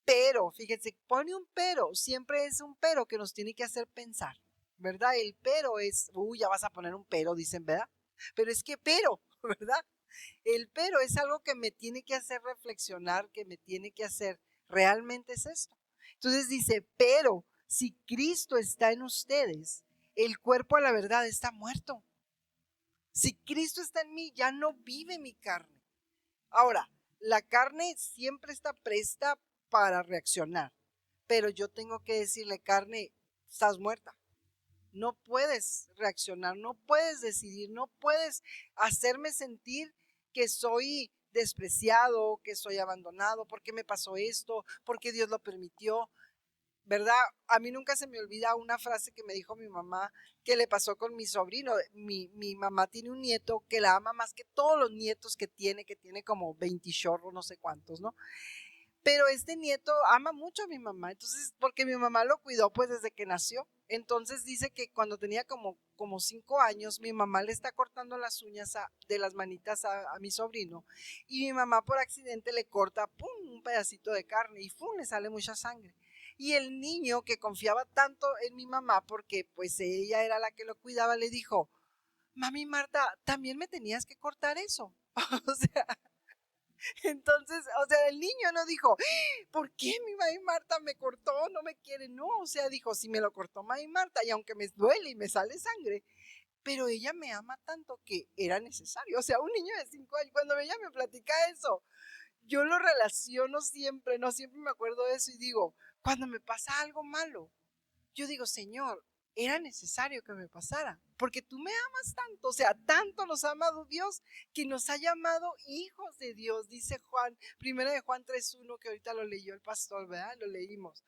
pero, fíjense, pone un pero, siempre es un pero que nos tiene que hacer pensar, ¿verdad? El pero es, ya vas a poner un pero, dicen, ¿verdad? Pero es que pero, ¿verdad? El pero es algo que me tiene que hacer reflexionar, que me tiene que hacer, realmente es esto. Entonces dice, pero si Cristo está en ustedes, el cuerpo a la verdad está muerto. Si Cristo está en mí, ya no vive mi carne. Ahora, la carne siempre está presta para reaccionar, pero yo tengo que decirle, carne, estás muerta. No puedes reaccionar, no puedes decidir, no puedes hacerme sentir que soy despreciado, que soy abandonado, porque me pasó esto, porque Dios lo permitió, ¿verdad? A mí nunca se me olvida una frase que me dijo mi mamá que le pasó con mi sobrino. Mi mamá tiene un nieto que la ama más que todos los nietos que tiene como 20 chorros, no sé cuántos, ¿no? Pero este nieto ama mucho a mi mamá, entonces, porque mi mamá lo cuidó pues desde que nació. Entonces dice que cuando tenía como 5 años, mi mamá le está cortando las uñas de las manitas a mi sobrino y mi mamá por accidente le corta, pum, un pedacito de carne y pum, le sale mucha sangre. Y el niño que confiaba tanto en mi mamá porque pues ella era la que lo cuidaba, le dijo, mami Marta, también me tenías que cortar eso. O sea, entonces, o sea, el niño no dijo, ¿por qué mi mamá Marta me cortó? No me quiere, no, o sea, dijo, si me lo cortó mamá Marta y aunque me duele y me sale sangre, pero ella me ama tanto que era necesario. O sea, un niño de 5 años, cuando ella me platica eso, yo lo relaciono siempre, no siempre me acuerdo de eso y digo, cuando me pasa algo malo, yo digo, Señor, era necesario que me pasara, porque tú me amas tanto, o sea, tanto nos ha amado Dios que nos ha llamado hijos de Dios, dice Juan, primera de Juan 3:1, que ahorita lo leyó el pastor, ¿verdad? Lo leímos.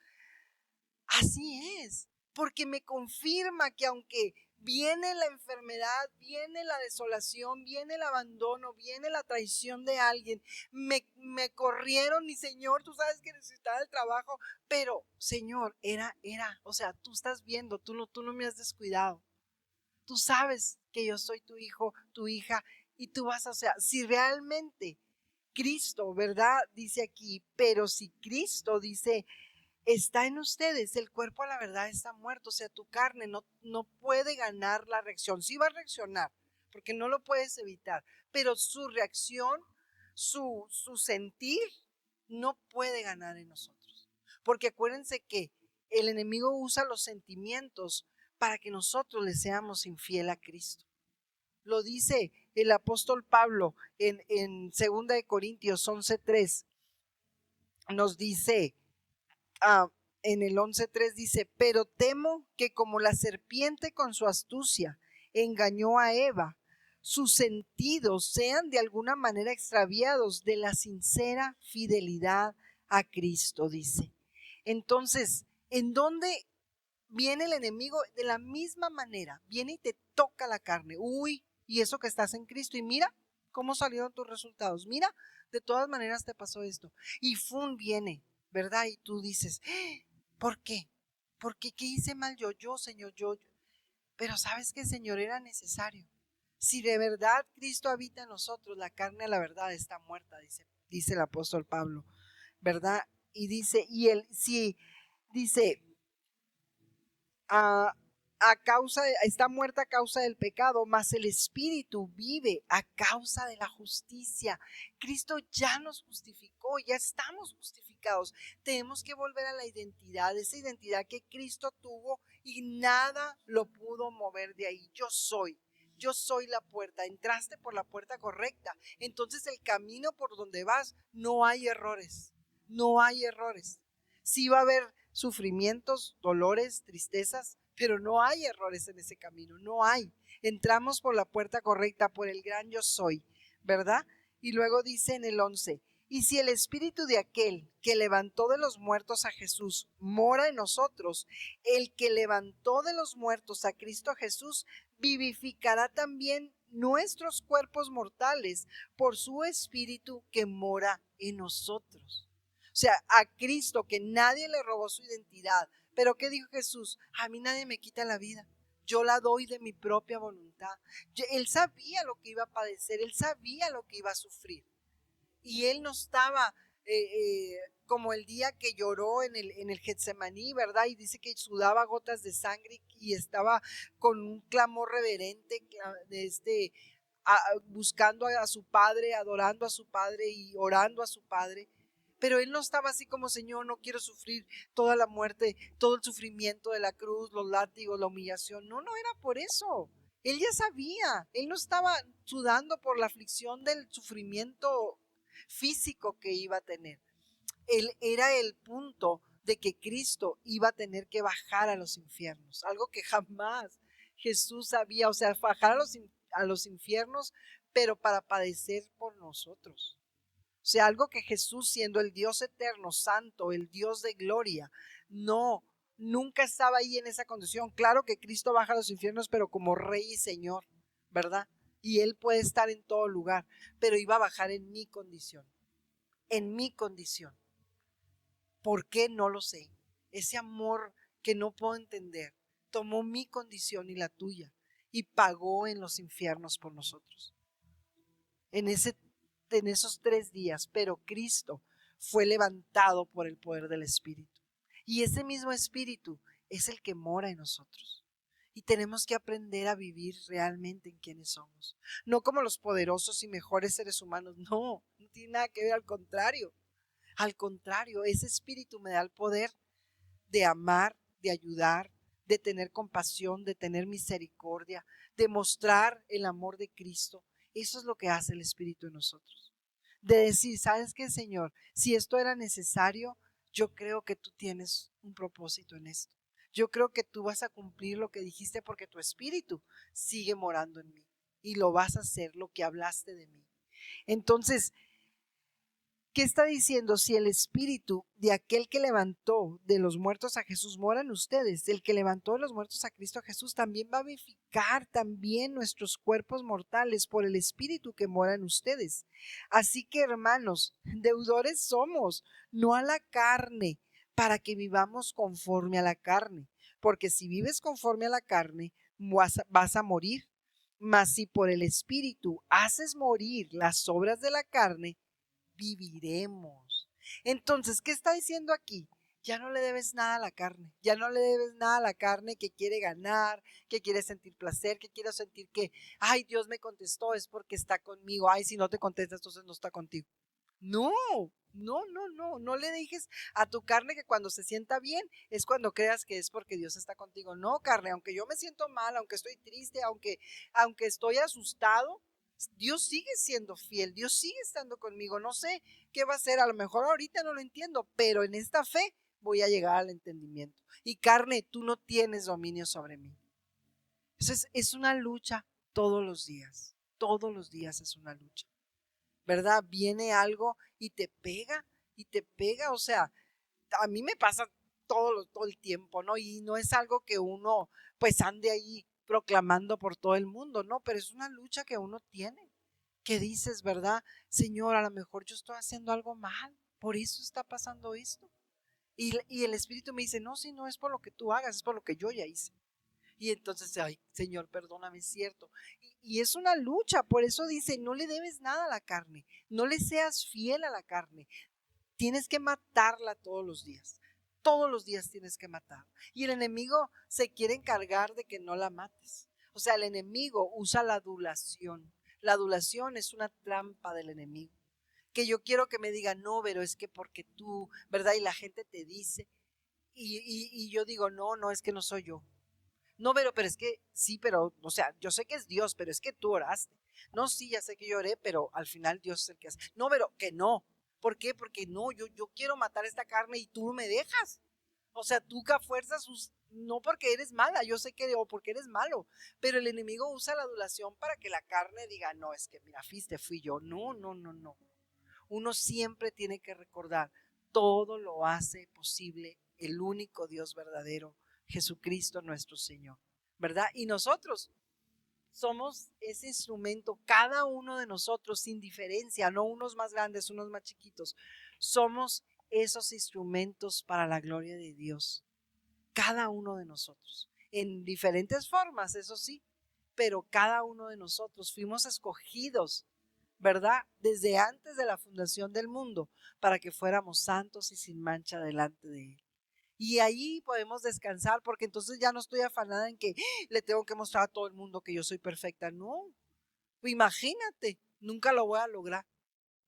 Así es, porque me confirma que aunque viene la enfermedad, viene la desolación, viene el abandono, viene la traición de alguien, me corrieron y Señor, tú sabes que necesitaba el trabajo, pero Señor, o sea, tú estás viendo, tú no me has descuidado, tú sabes que yo soy tu hijo, tu hija, y tú vas a, o sea, si realmente Cristo, ¿verdad? Dice aquí, pero si Cristo dice está en ustedes, el cuerpo a la verdad está muerto, o sea, tu carne no puede ganar la reacción, sí va a reaccionar, porque no lo puedes evitar, pero su reacción, su sentir, no puede ganar en nosotros, porque acuérdense que el enemigo usa los sentimientos para que nosotros le seamos infiel a Cristo. Lo dice el apóstol Pablo en 2 de Corintios 11:3, nos dice, ah, en el 11:3 dice, pero temo que como la serpiente con su astucia engañó a Eva, sus sentidos sean de alguna manera extraviados de la sincera fidelidad a Cristo, dice. Entonces, ¿en dónde viene el enemigo? De la misma manera, viene y te toca la carne. Uy, y eso que estás en Cristo, y mira cómo salieron tus resultados. Mira, de todas maneras te pasó esto. Y viene, ¿verdad? Y tú dices, ¿por qué? ¿Por qué? ¿Qué hice mal yo, Señor? Yo. Pero sabes que, Señor, era necesario. Si de verdad Cristo habita en nosotros, la carne, la verdad, está muerta, dice el apóstol Pablo, ¿verdad? Y dice, dice, a, está muerta a causa del pecado, mas el espíritu vive a causa de la justicia. Cristo ya nos justificó, ya estamos justificados. Tenemos que volver a la identidad, esa identidad que Cristo tuvo y nada lo pudo mover de ahí. Yo soy la puerta, entraste por la puerta correcta. Entonces el camino por donde vas, no hay errores, no hay errores. Sí va a haber sufrimientos, dolores, tristezas, pero no hay errores en ese camino, no hay. Entramos por la puerta correcta, por el gran yo soy, ¿verdad? Y luego dice en el 11, y si el espíritu de aquel que levantó de los muertos a Jesús mora en nosotros, el que levantó de los muertos a Cristo Jesús vivificará también nuestros cuerpos mortales por su espíritu que mora en nosotros. O sea, a Cristo, que nadie le robó su identidad. Pero ¿qué dijo Jesús? A mí nadie me quita la vida. Yo la doy de mi propia voluntad. Él sabía lo que iba a padecer, él sabía lo que iba a sufrir. Y él no estaba como el día que lloró en el Getsemaní, ¿verdad? Y dice que sudaba gotas de sangre y estaba con un clamor reverente, buscando a su padre, adorando a su padre y orando a su padre. Pero él no estaba así como, Señor, no quiero sufrir toda la muerte, todo el sufrimiento de la cruz, los látigos, la humillación. No, no era por eso. Él ya sabía, él no estaba sudando por la aflicción del sufrimiento físico que iba a tener. Él era el punto de que Cristo iba a tener que bajar a los infiernos, algo que jamás Jesús sabía, o sea, bajar a los infiernos, pero para padecer por nosotros. O sea, algo que Jesús, siendo el Dios eterno, santo, el Dios de gloria, nunca estaba ahí en esa condición. Claro que Cristo baja a los infiernos, pero como Rey y Señor, ¿verdad? Y Él puede estar en todo lugar, pero iba a bajar en mi condición, en mi condición. ¿Por qué? No lo sé. Ese amor que no puedo entender, tomó mi condición y la tuya y pagó en los infiernos por nosotros. En esos 3 días, pero Cristo fue levantado por el poder del Espíritu. Y ese mismo Espíritu es el que mora en nosotros. Y tenemos que aprender a vivir realmente en quienes somos. No como los poderosos y mejores seres humanos. No, no tiene nada que ver, al contrario. Al contrario, ese Espíritu me da el poder de amar, de ayudar, de tener compasión, de tener misericordia, de mostrar el amor de Cristo. Eso es lo que hace el Espíritu en nosotros. de decir, ¿sabes qué, Señor? Si esto era necesario, yo creo que tú tienes un propósito en esto. Yo creo que tú vas a cumplir lo que dijiste porque tu espíritu sigue morando en mí y lo vas a hacer, lo que hablaste de mí. Entonces, ¿qué está diciendo? Si el espíritu de aquel que levantó de los muertos a Jesús mora en ustedes, el que levantó de los muertos a Cristo Jesús también va a vivificar también nuestros cuerpos mortales por el espíritu que mora en ustedes. Así que, hermanos, deudores somos, no a la carne, para que vivamos conforme a la carne. Porque si vives conforme a la carne, vas a morir. Mas si por el espíritu haces morir las obras de la carne, viviremos. Entonces, ¿qué está diciendo aquí? Ya no le debes nada a la carne, ya no le debes nada a la carne que quiere ganar, que quiere sentir placer, que quiere sentir que, ay, Dios me contestó, es porque está conmigo, ay, si no te contesta, entonces no está contigo. No, no le dejes a tu carne que cuando se sienta bien es cuando creas que es porque Dios está contigo. No, carne, aunque yo me siento mal, aunque estoy triste, aunque estoy asustado, Dios sigue siendo fiel, Dios sigue estando conmigo. No sé qué va a ser, a lo mejor ahorita no lo entiendo, pero en esta fe voy a llegar al entendimiento. Y carne, tú no tienes dominio sobre mí. Entonces es una lucha todos los días es una lucha. ¿Verdad? Viene algo y te pega, o sea, a mí me pasa todo el tiempo, ¿no? Y no es algo que uno pues ande ahí proclamando por todo el mundo, ¿no? Pero es una lucha que uno tiene, que dices, ¿verdad? Señor, a lo mejor yo estoy haciendo algo mal, por eso está pasando esto. Y el Espíritu me dice, no, si no es por lo que tú hagas, es por lo que yo ya hice. Y entonces, ay, Señor, perdóname, es cierto. Y es una lucha, por eso dice, no le debes nada a la carne, no le seas fiel a la carne. Tienes que matarla todos los días tienes que matar. Y el enemigo se quiere encargar de que no la mates. O sea, el enemigo usa la adulación. La adulación es una trampa del enemigo. Que yo quiero que me digan, no, pero es que porque tú, ¿verdad? Y la gente te dice, y yo digo, no, es que no soy yo. No, pero es que sí, pero, o sea, yo sé que es Dios, pero es que tú oraste. No, sí, ya sé que yo oré, pero al final Dios es el que hace. No, pero que no. ¿Por qué? Porque no, yo quiero matar esta carne y tú me dejas. O sea, tú que a fuerzas, no porque eres mala, yo sé que, o porque eres malo, pero el enemigo usa la adulación para que la carne diga, no, es que mira, fuiste, fui yo. No. Uno siempre tiene que recordar, todo lo hace posible el único Dios verdadero, Jesucristo nuestro Señor, ¿verdad? Y nosotros somos ese instrumento, cada uno de nosotros sin diferencia, no unos más grandes, unos más chiquitos, somos esos instrumentos para la gloria de Dios, cada uno de nosotros, en diferentes formas, eso sí, pero cada uno de nosotros fuimos escogidos, ¿verdad? Desde antes de la fundación del mundo, para que fuéramos santos y sin mancha delante de Él. Y ahí podemos descansar porque entonces ya no estoy afanada en que le tengo que mostrar a todo el mundo que yo soy perfecta. No, imagínate, nunca lo voy a lograr.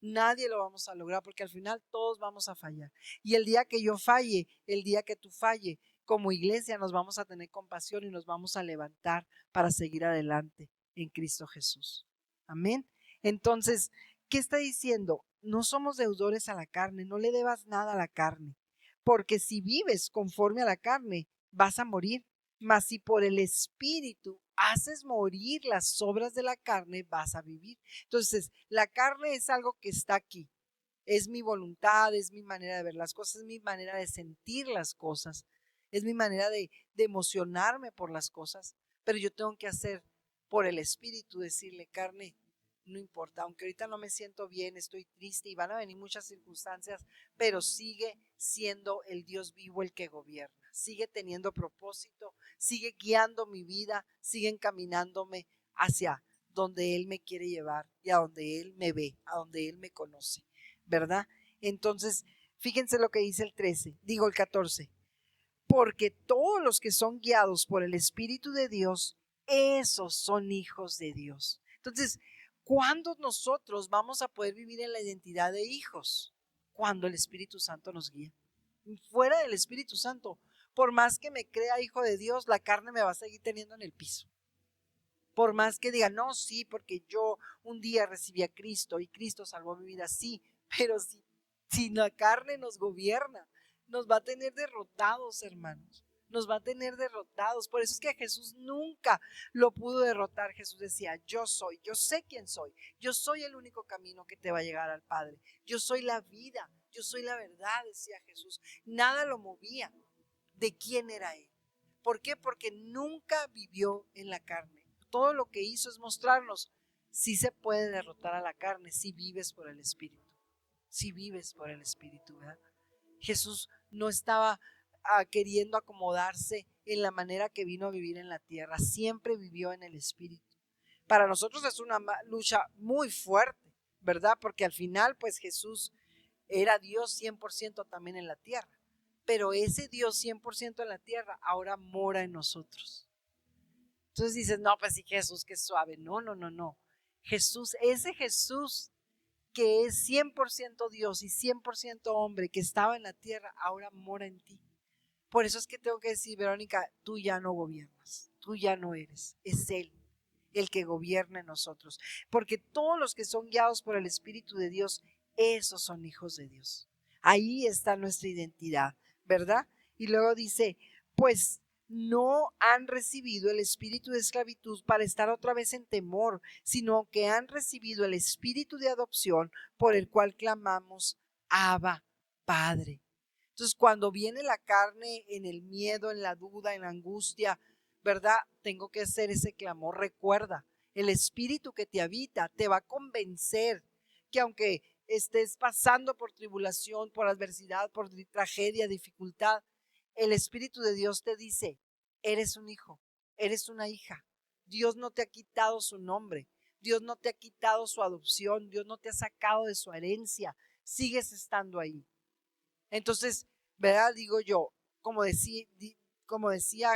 Nadie lo vamos a lograr porque al final todos vamos a fallar. Y el día que yo falle, el día que tú falle, como iglesia nos vamos a tener compasión y nos vamos a levantar para seguir adelante en Cristo Jesús. Amén. Entonces, ¿qué está diciendo? No somos deudores a la carne, no le debas nada a la carne, porque si vives conforme a la carne, vas a morir. Mas si por el Espíritu haces morir las obras de la carne, vas a vivir. Entonces, la carne es algo que está aquí. Es mi voluntad, es mi manera de ver las cosas, es mi manera de sentir las cosas, es mi manera de emocionarme por las cosas. Pero yo tengo que hacer por el Espíritu, decirle, carne, no importa, aunque ahorita no me siento bien, estoy triste y van a venir muchas circunstancias, pero sigue siendo el Dios vivo el que gobierna, sigue teniendo propósito, sigue guiando mi vida, sigue encaminándome hacia donde Él me quiere llevar y a donde Él me ve, a donde Él me conoce, ¿verdad? Entonces, fíjense lo que dice el 14, porque todos los que son guiados por el Espíritu de Dios, esos son hijos de Dios. Entonces, ¿cuándo nosotros vamos a poder vivir en la identidad de hijos? Cuando el Espíritu Santo nos guía. Fuera del Espíritu Santo, por más que me crea hijo de Dios, la carne me va a seguir teniendo en el piso. Por más que digan, no, sí, porque yo un día recibí a Cristo y Cristo salvó mi vida, sí, pero si la carne nos gobierna, nos va a tener derrotados, hermanos. Nos va a tener derrotados. Por eso es que Jesús nunca lo pudo derrotar. Jesús decía, yo soy, yo sé quién soy. Yo soy el único camino que te va a llegar al Padre. Yo soy la vida, yo soy la verdad, decía Jesús. Nada lo movía de quién era Él. ¿Por qué? Porque nunca vivió en la carne. Todo lo que hizo es mostrarnos si se puede derrotar a la carne si vives por el Espíritu. Si vives por el Espíritu, ¿verdad? Jesús no estaba queriendo acomodarse en la manera que vino a vivir en la tierra. Siempre vivió en el Espíritu. Para nosotros es una lucha muy fuerte, ¿verdad? Porque al final, pues Jesús era Dios 100% también en la tierra. Pero ese Dios 100% en la tierra ahora mora en nosotros. Entonces dices, no, pues sí, Jesús, qué suave. No, no, no, no. Jesús, ese Jesús que es 100% Dios y 100% hombre, que estaba en la tierra, ahora mora en ti. Por eso es que tengo que decir, Verónica, tú ya no gobiernas, tú ya no eres, es Él el que gobierna en nosotros. Porque todos los que son guiados por el Espíritu de Dios, esos son hijos de Dios. Ahí está nuestra identidad, ¿verdad? Y luego dice, pues no han recibido el espíritu de esclavitud para estar otra vez en temor, sino que han recibido el espíritu de adopción por el cual clamamos, Abba, Padre. Entonces, cuando viene la carne en el miedo, en la duda, en la angustia, ¿verdad? Tengo que hacer ese clamor. Recuerda, el espíritu que te habita te va a convencer que aunque estés pasando por tribulación, por adversidad, por tragedia, dificultad, el Espíritu de Dios te dice, eres un hijo, eres una hija. Dios no te ha quitado su nombre, Dios no te ha quitado su adopción, Dios no te ha sacado de su herencia, sigues estando ahí. Entonces, ¿verdad? Digo yo, como decía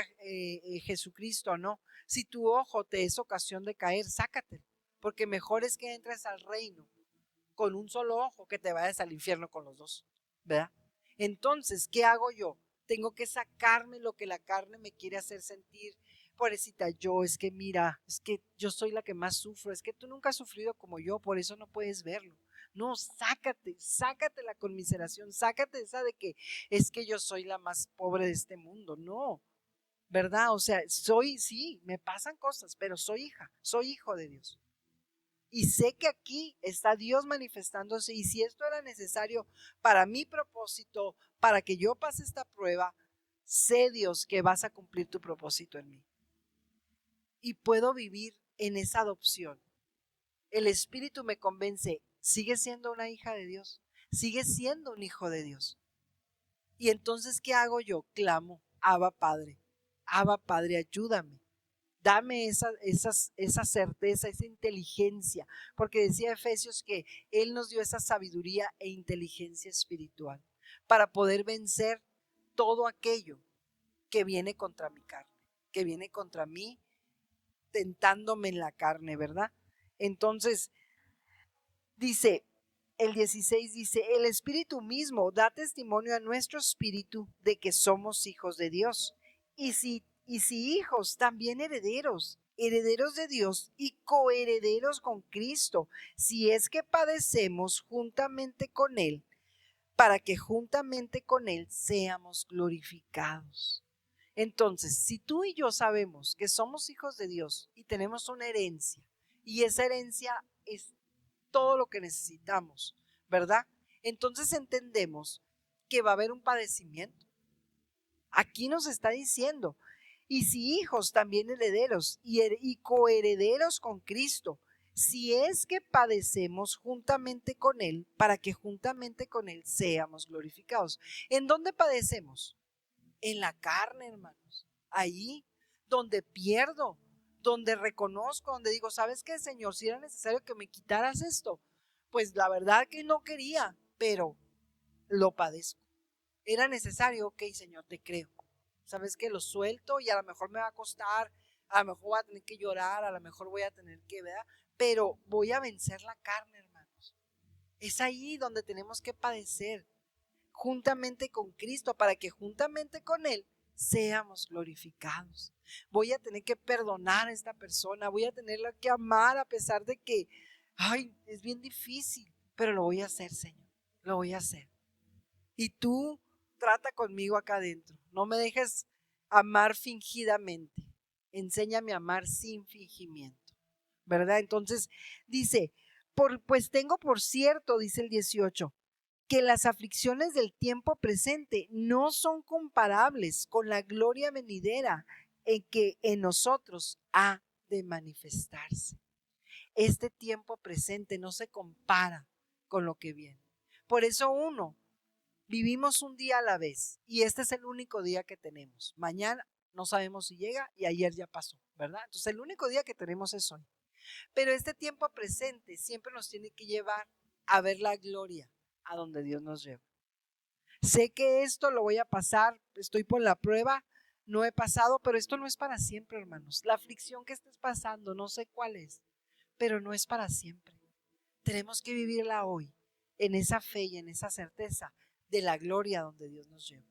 Jesucristo, ¿no? Si tu ojo te es ocasión de caer, sácatelo, porque mejor es que entres al reino con un solo ojo que te vayas al infierno con los dos, ¿verdad? Entonces, ¿qué hago yo? Tengo que sacarme lo que la carne me quiere hacer sentir. Pobrecita yo, es que mira, es que yo soy la que más sufro, es que tú nunca has sufrido como yo, por eso no puedes verlo. No, sácate la conmiseración, sácate esa de que es que yo soy la más pobre de este mundo. No, ¿verdad? O sea, sí, me pasan cosas, pero soy hija, soy hijo de Dios. Y sé que aquí está Dios manifestándose y si esto era necesario para mi propósito, para que yo pase esta prueba, sé Dios que vas a cumplir tu propósito en mí. Y puedo vivir en esa adopción. El Espíritu me convence, sigue siendo una hija de Dios, sigue siendo un hijo de Dios. Y entonces, ¿qué hago yo? Clamo, Abba Padre, ayúdame. Dame esa certeza, esa inteligencia, porque decía Efesios que Él nos dio esa sabiduría e inteligencia espiritual para poder vencer todo aquello que viene contra mi carne, que viene contra mí, tentándome en la carne, ¿verdad? Entonces, dice, el 16 dice, el Espíritu mismo da testimonio a nuestro espíritu de que somos hijos de Dios. Y si hijos, también herederos, herederos de Dios y coherederos con Cristo, si es que padecemos juntamente con Él, para que juntamente con Él seamos glorificados. Entonces, si tú y yo sabemos que somos hijos de Dios y tenemos una herencia, y esa herencia es todo lo que necesitamos, ¿verdad? Entonces entendemos que va a haber un padecimiento. Aquí nos está diciendo, y si hijos, también herederos y coherederos con Cristo, si es que padecemos juntamente con Él, para que juntamente con Él seamos glorificados. ¿En dónde padecemos? En la carne, hermanos. Ahí donde pierdo, donde reconozco, donde digo, ¿sabes qué, Señor? Si era necesario que me quitaras esto, pues la verdad que no quería, pero lo padezco. Era necesario, ok, Señor, te creo. ¿Sabes qué? Lo suelto y a lo mejor me va a costar, a lo mejor voy a tener que llorar, a lo mejor voy a tener que, ¿verdad? Pero voy a vencer la carne, hermanos. Es ahí donde tenemos que padecer juntamente con Cristo, para que juntamente con Él seamos glorificados. Voy a tener que perdonar a esta persona, voy a tenerla que amar a pesar de que, ay, es bien difícil, pero lo voy a hacer, Señor, lo voy a hacer. Y tú trata conmigo acá adentro, no me dejes amar fingidamente, enséñame a amar sin fingimiento, ¿verdad? Entonces dice, pues tengo por cierto, dice el 18, que las aflicciones del tiempo presente no son comparables con la gloria venidera en que en nosotros ha de manifestarse. Este tiempo presente no se compara con lo que viene. Por eso vivimos un día a la vez y este es el único día que tenemos. Mañana no sabemos si llega y ayer ya pasó, ¿verdad? Entonces el único día que tenemos es hoy. Pero este tiempo presente siempre nos tiene que llevar a ver la gloria a donde Dios nos lleva. Sé que esto lo voy a pasar, estoy por la prueba, no he pasado, pero esto no es para siempre, hermanos. La aflicción que estés pasando, no sé cuál es, pero no es para siempre. Tenemos que vivirla hoy, en esa fe y en esa certeza de la gloria donde Dios nos lleva.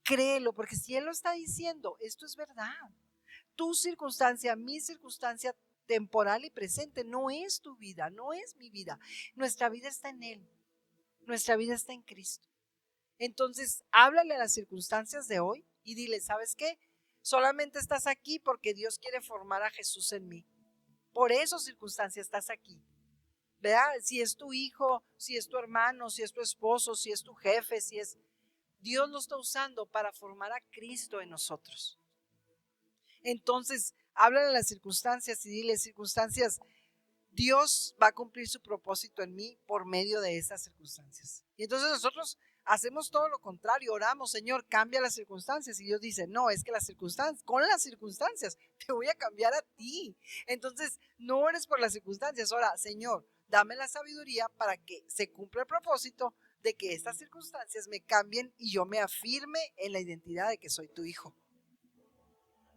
Créelo, porque si Él lo está diciendo, esto es verdad. Tu circunstancia, mi circunstancia temporal y presente no es tu vida, no es mi vida. Nuestra vida está en Él, nuestra vida está en Cristo. Entonces, háblale a las circunstancias de hoy y dile, ¿sabes qué? Solamente estás aquí porque Dios quiere formar a Jesús en mí. Por esas circunstancias estás aquí. ¿Verdad? Si es tu hijo, si es tu hermano, si es tu esposo, si es tu jefe, Dios lo está usando para formar a Cristo en nosotros. Entonces, háblale a las circunstancias y dile, circunstancias, Dios va a cumplir su propósito en mí por medio de esas circunstancias. Y entonces nosotros hacemos todo lo contrario, oramos, Señor, cambia las circunstancias. Y Dios dice, no, es que con las circunstancias te voy a cambiar a ti. Entonces, no eres por las circunstancias, ahora, Señor, dame la sabiduría para que se cumpla el propósito de que estas circunstancias me cambien y yo me afirme en la identidad de que soy tu hijo.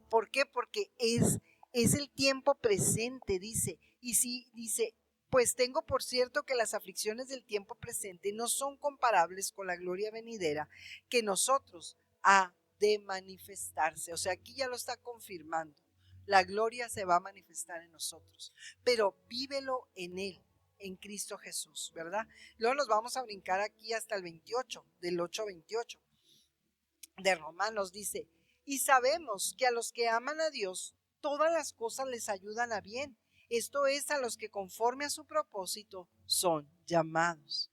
¿Por qué? Porque es el tiempo presente, dice. Y sí, dice, pues tengo por cierto que las aflicciones del tiempo presente no son comparables con la gloria venidera que nosotros ha de manifestarse. O sea, aquí ya lo está confirmando. La gloria se va a manifestar en nosotros, pero vívelo en Él, en Cristo Jesús, ¿verdad? Luego nos vamos a brincar aquí hasta el 28, del 8-28 de Romanos, dice, y sabemos que a los que aman a Dios, todas las cosas les ayudan a bien. Esto es, a los que conforme a su propósito son llamados.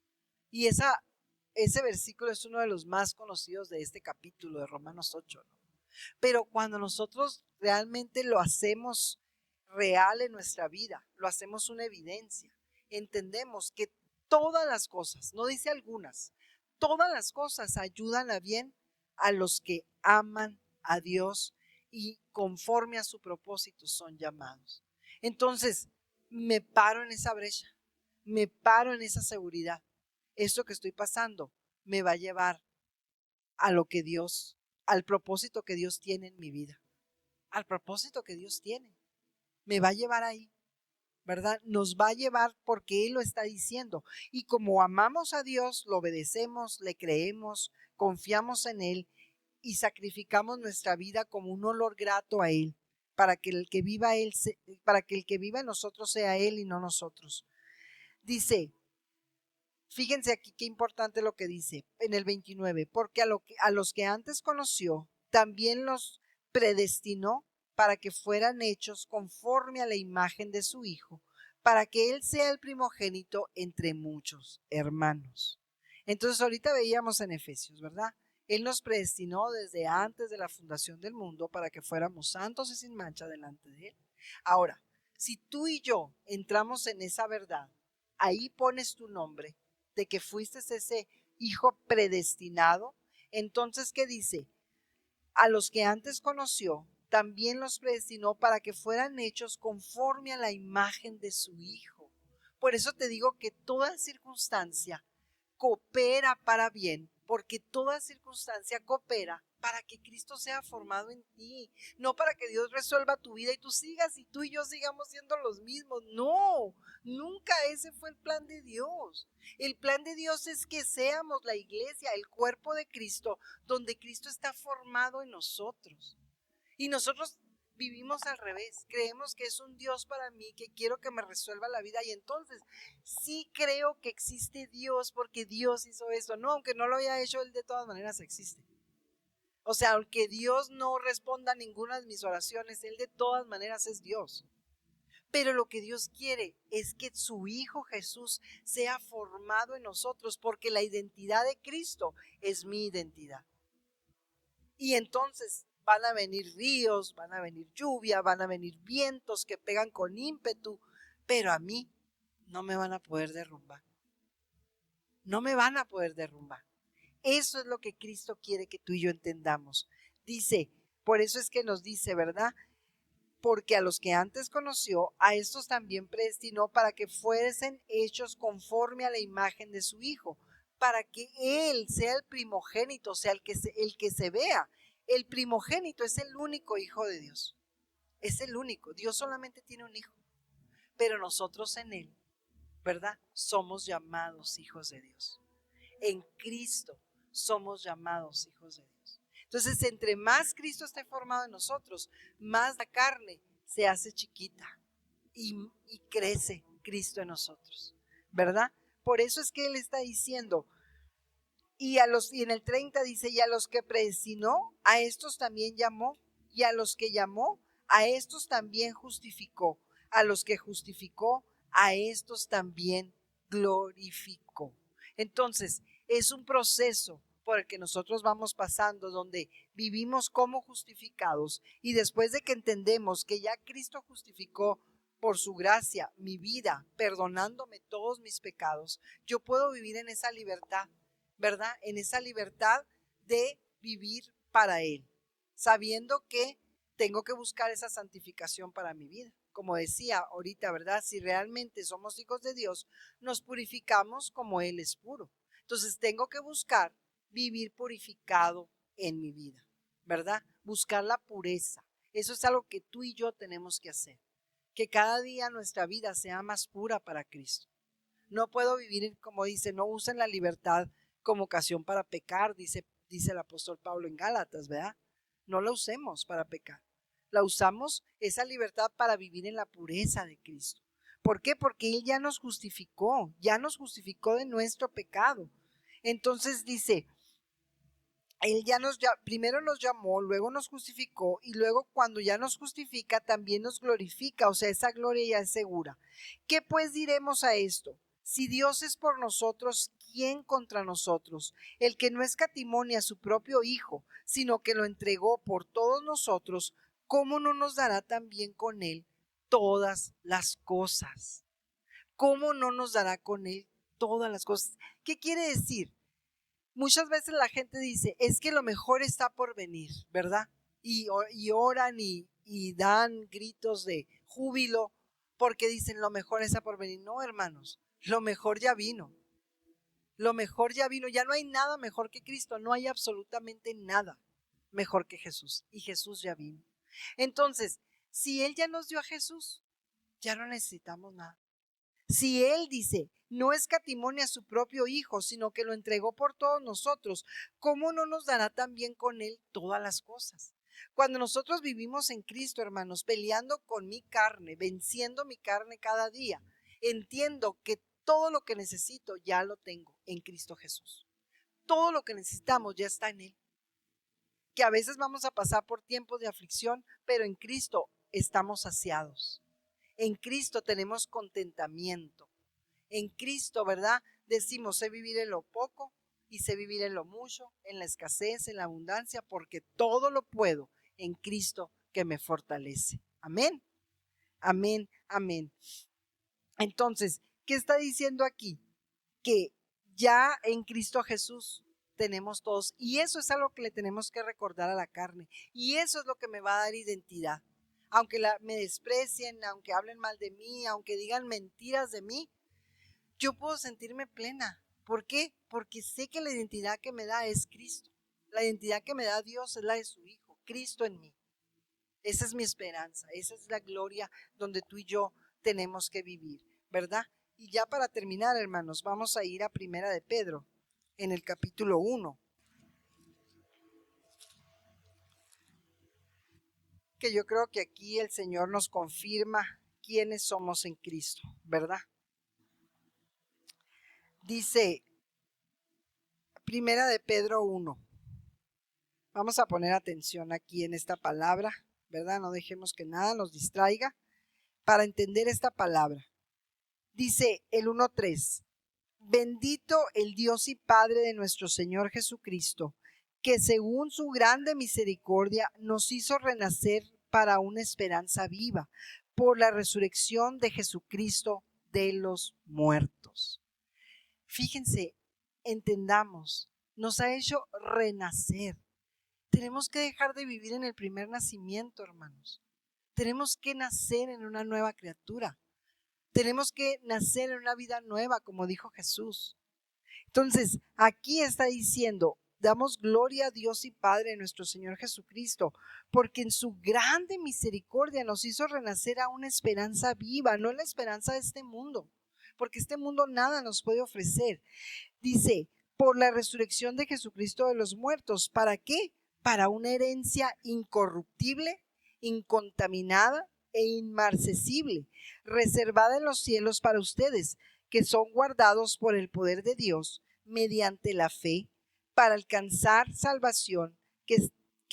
Y ese versículo es uno de los más conocidos de este capítulo de Romanos 8, ¿no? Pero cuando nosotros realmente lo hacemos real en nuestra vida, lo hacemos una evidencia, entendemos que todas las cosas, no dice algunas, todas las cosas ayudan a bien a los que aman a Dios y conforme a su propósito son llamados. Entonces, me paro en esa brecha, me paro en esa seguridad. Esto que estoy pasando me va a llevar a lo que Dios, al propósito que Dios tiene en mi vida, al propósito que Dios tiene. Me va a llevar ahí, ¿verdad? Nos va a llevar porque Él lo está diciendo. Y como amamos a Dios, lo obedecemos, le creemos, confiamos en Él y sacrificamos nuestra vida como un olor grato a Él, para que el que viva en nosotros sea Él y no nosotros. Dice, fíjense aquí qué importante lo que dice en el 29, porque a los que antes conoció, también los predestinó para que fueran hechos conforme a la imagen de su Hijo, para que Él sea el primogénito entre muchos hermanos. Entonces ahorita veíamos en Efesios, ¿verdad? Él nos predestinó desde antes de la fundación del mundo para que fuéramos santos y sin mancha delante de Él. Ahora, si tú y yo entramos en esa verdad, ahí pones tu nombre de que fuiste ese hijo predestinado. Entonces, ¿qué dice? A los que antes conoció, también los predestinó para que fueran hechos conforme a la imagen de su Hijo. Por eso te digo que toda circunstancia coopera para bien, porque toda circunstancia coopera para que Cristo sea formado en ti, no para que Dios resuelva tu vida y tú sigas y tú y yo sigamos siendo los mismos. No, nunca ese fue el plan de Dios. El plan de Dios es que seamos la iglesia, el cuerpo de Cristo, donde Cristo está formado en nosotros. Y nosotros vivimos al revés, creemos que es un Dios para mí, que quiero que me resuelva la vida, y entonces sí creo que existe Dios porque Dios hizo eso. No, aunque no lo haya hecho, Él de todas maneras existe. O sea, aunque Dios no responda a ninguna de mis oraciones, Él de todas maneras es Dios. Pero lo que Dios quiere es que su Hijo Jesús sea formado en nosotros, porque la identidad de Cristo es mi identidad. Y entonces van a venir ríos, van a venir lluvia, van a venir vientos que pegan con ímpetu, pero a mí no me van a poder derrumbar. No me van a poder derrumbar. Eso es lo que Cristo quiere que tú y yo entendamos. Dice, por eso es que nos dice, ¿verdad? Porque a los que antes conoció, a estos también predestinó para que fuesen hechos conforme a la imagen de su Hijo, para que Él sea el primogénito, o sea, el que se vea. El primogénito es el único Hijo de Dios. Es el único. Dios solamente tiene un hijo. Pero nosotros en Él, ¿verdad? Somos llamados hijos de Dios. En Cristo somos llamados hijos de Dios. Entonces, entre más Cristo esté formado en nosotros, más la carne se hace chiquita y crece Cristo en nosotros, ¿verdad? Por eso es que Él está diciendo, y en el 30 dice, y a los que predestinó, a estos también llamó, y a los que llamó, a estos también justificó, a los que justificó, a estos también glorificó. Entonces, es un proceso por el que nosotros vamos pasando, donde vivimos como justificados, y después de que entendemos que ya Cristo justificó por su gracia mi vida, perdonándome todos mis pecados, yo puedo vivir en esa libertad, ¿verdad? En esa libertad de vivir para Él, sabiendo que tengo que buscar esa santificación para mi vida. Como decía ahorita, ¿verdad? Si realmente somos hijos de Dios, nos purificamos como Él es puro. Entonces tengo que buscar vivir purificado en mi vida, ¿verdad? Buscar la pureza. Eso es algo que tú y yo tenemos que hacer. Que cada día nuestra vida sea más pura para Cristo. No puedo vivir, como dice, no usen la libertad como ocasión para pecar, dice el apóstol Pablo en Gálatas, ¿verdad? No la usemos para pecar. La usamos esa libertad para vivir en la pureza de Cristo. ¿Por qué? Porque Él ya nos justificó de nuestro pecado. Entonces dice, Él primero nos llamó, luego nos justificó, y luego cuando ya nos justifica también nos glorifica, o sea, esa gloria ya es segura. ¿Qué pues diremos a esto? Si Dios es por nosotros, ¿quién contra nosotros? El que no escatimó ni a su propio Hijo, sino que lo entregó por todos nosotros, ¿cómo no nos dará también con Él todas las cosas? ¿Cómo no nos dará con Él todas las cosas? ¿Qué quiere decir? Muchas veces la gente dice, es que lo mejor está por venir, ¿verdad? Y oran y dan gritos de júbilo porque dicen, lo mejor está por venir. No, hermanos, lo mejor ya vino. Lo mejor ya vino. Ya no hay nada mejor que Cristo. No hay absolutamente nada mejor que Jesús. Y Jesús ya vino. Entonces, si Él ya nos dio a Jesús, ya no necesitamos nada. Si Él dice, no escatimó ni a su propio Hijo, sino que lo entregó por todos nosotros, ¿cómo no nos dará también con Él todas las cosas? Cuando nosotros vivimos en Cristo, hermanos, peleando con mi carne, venciendo mi carne cada día, entiendo que todo lo que necesito ya lo tengo en Cristo Jesús. Todo lo que necesitamos ya está en Él. Que a veces vamos a pasar por tiempos de aflicción, pero en Cristo estamos saciados. En Cristo tenemos contentamiento. En Cristo, ¿verdad? Decimos, sé vivir en lo poco y sé vivir en lo mucho, en la escasez, en la abundancia, porque todo lo puedo en Cristo que me fortalece. Amén. Amén. Amén. Entonces, ¿qué está diciendo aquí? Que ya en Cristo Jesús tenemos todos, y eso es algo que le tenemos que recordar a la carne, y eso es lo que me va a dar identidad. Aunque me desprecien, aunque hablen mal de mí, aunque digan mentiras de mí, yo puedo sentirme plena. ¿Por qué? Porque sé que la identidad que me da es Cristo. La identidad que me da Dios es la de su Hijo, Cristo en mí. Esa es mi esperanza, esa es la gloria donde tú y yo tenemos que vivir, ¿verdad? Y ya para terminar, hermanos, vamos a ir a Primera de Pedro, en el capítulo 1, que yo creo que aquí el Señor nos confirma quiénes somos en Cristo, ¿verdad? Dice Primera de Pedro 1. Vamos a poner atención aquí en esta palabra, ¿verdad? No dejemos que nada nos distraiga para entender esta palabra. Dice el 1:3. Bendito el Dios y Padre de nuestro Señor Jesucristo, que según su grande misericordia nos hizo renacer para una esperanza viva por la resurrección de Jesucristo de los muertos. Fíjense, entendamos, nos ha hecho renacer. Tenemos que dejar de vivir en el primer nacimiento, hermanos. Tenemos que nacer en una nueva criatura. Tenemos que nacer en una vida nueva, como dijo Jesús. Entonces, aquí está diciendo, damos gloria a Dios y Padre de nuestro Señor Jesucristo, porque en su grande misericordia nos hizo renacer a una esperanza viva, no la esperanza de este mundo, porque este mundo nada nos puede ofrecer. Dice, por la resurrección de Jesucristo de los muertos. ¿Para qué? Para una herencia incorruptible, incontaminada e inmarcesible, reservada en los cielos para ustedes, que son guardados por el poder de Dios mediante la fe, para alcanzar salvación que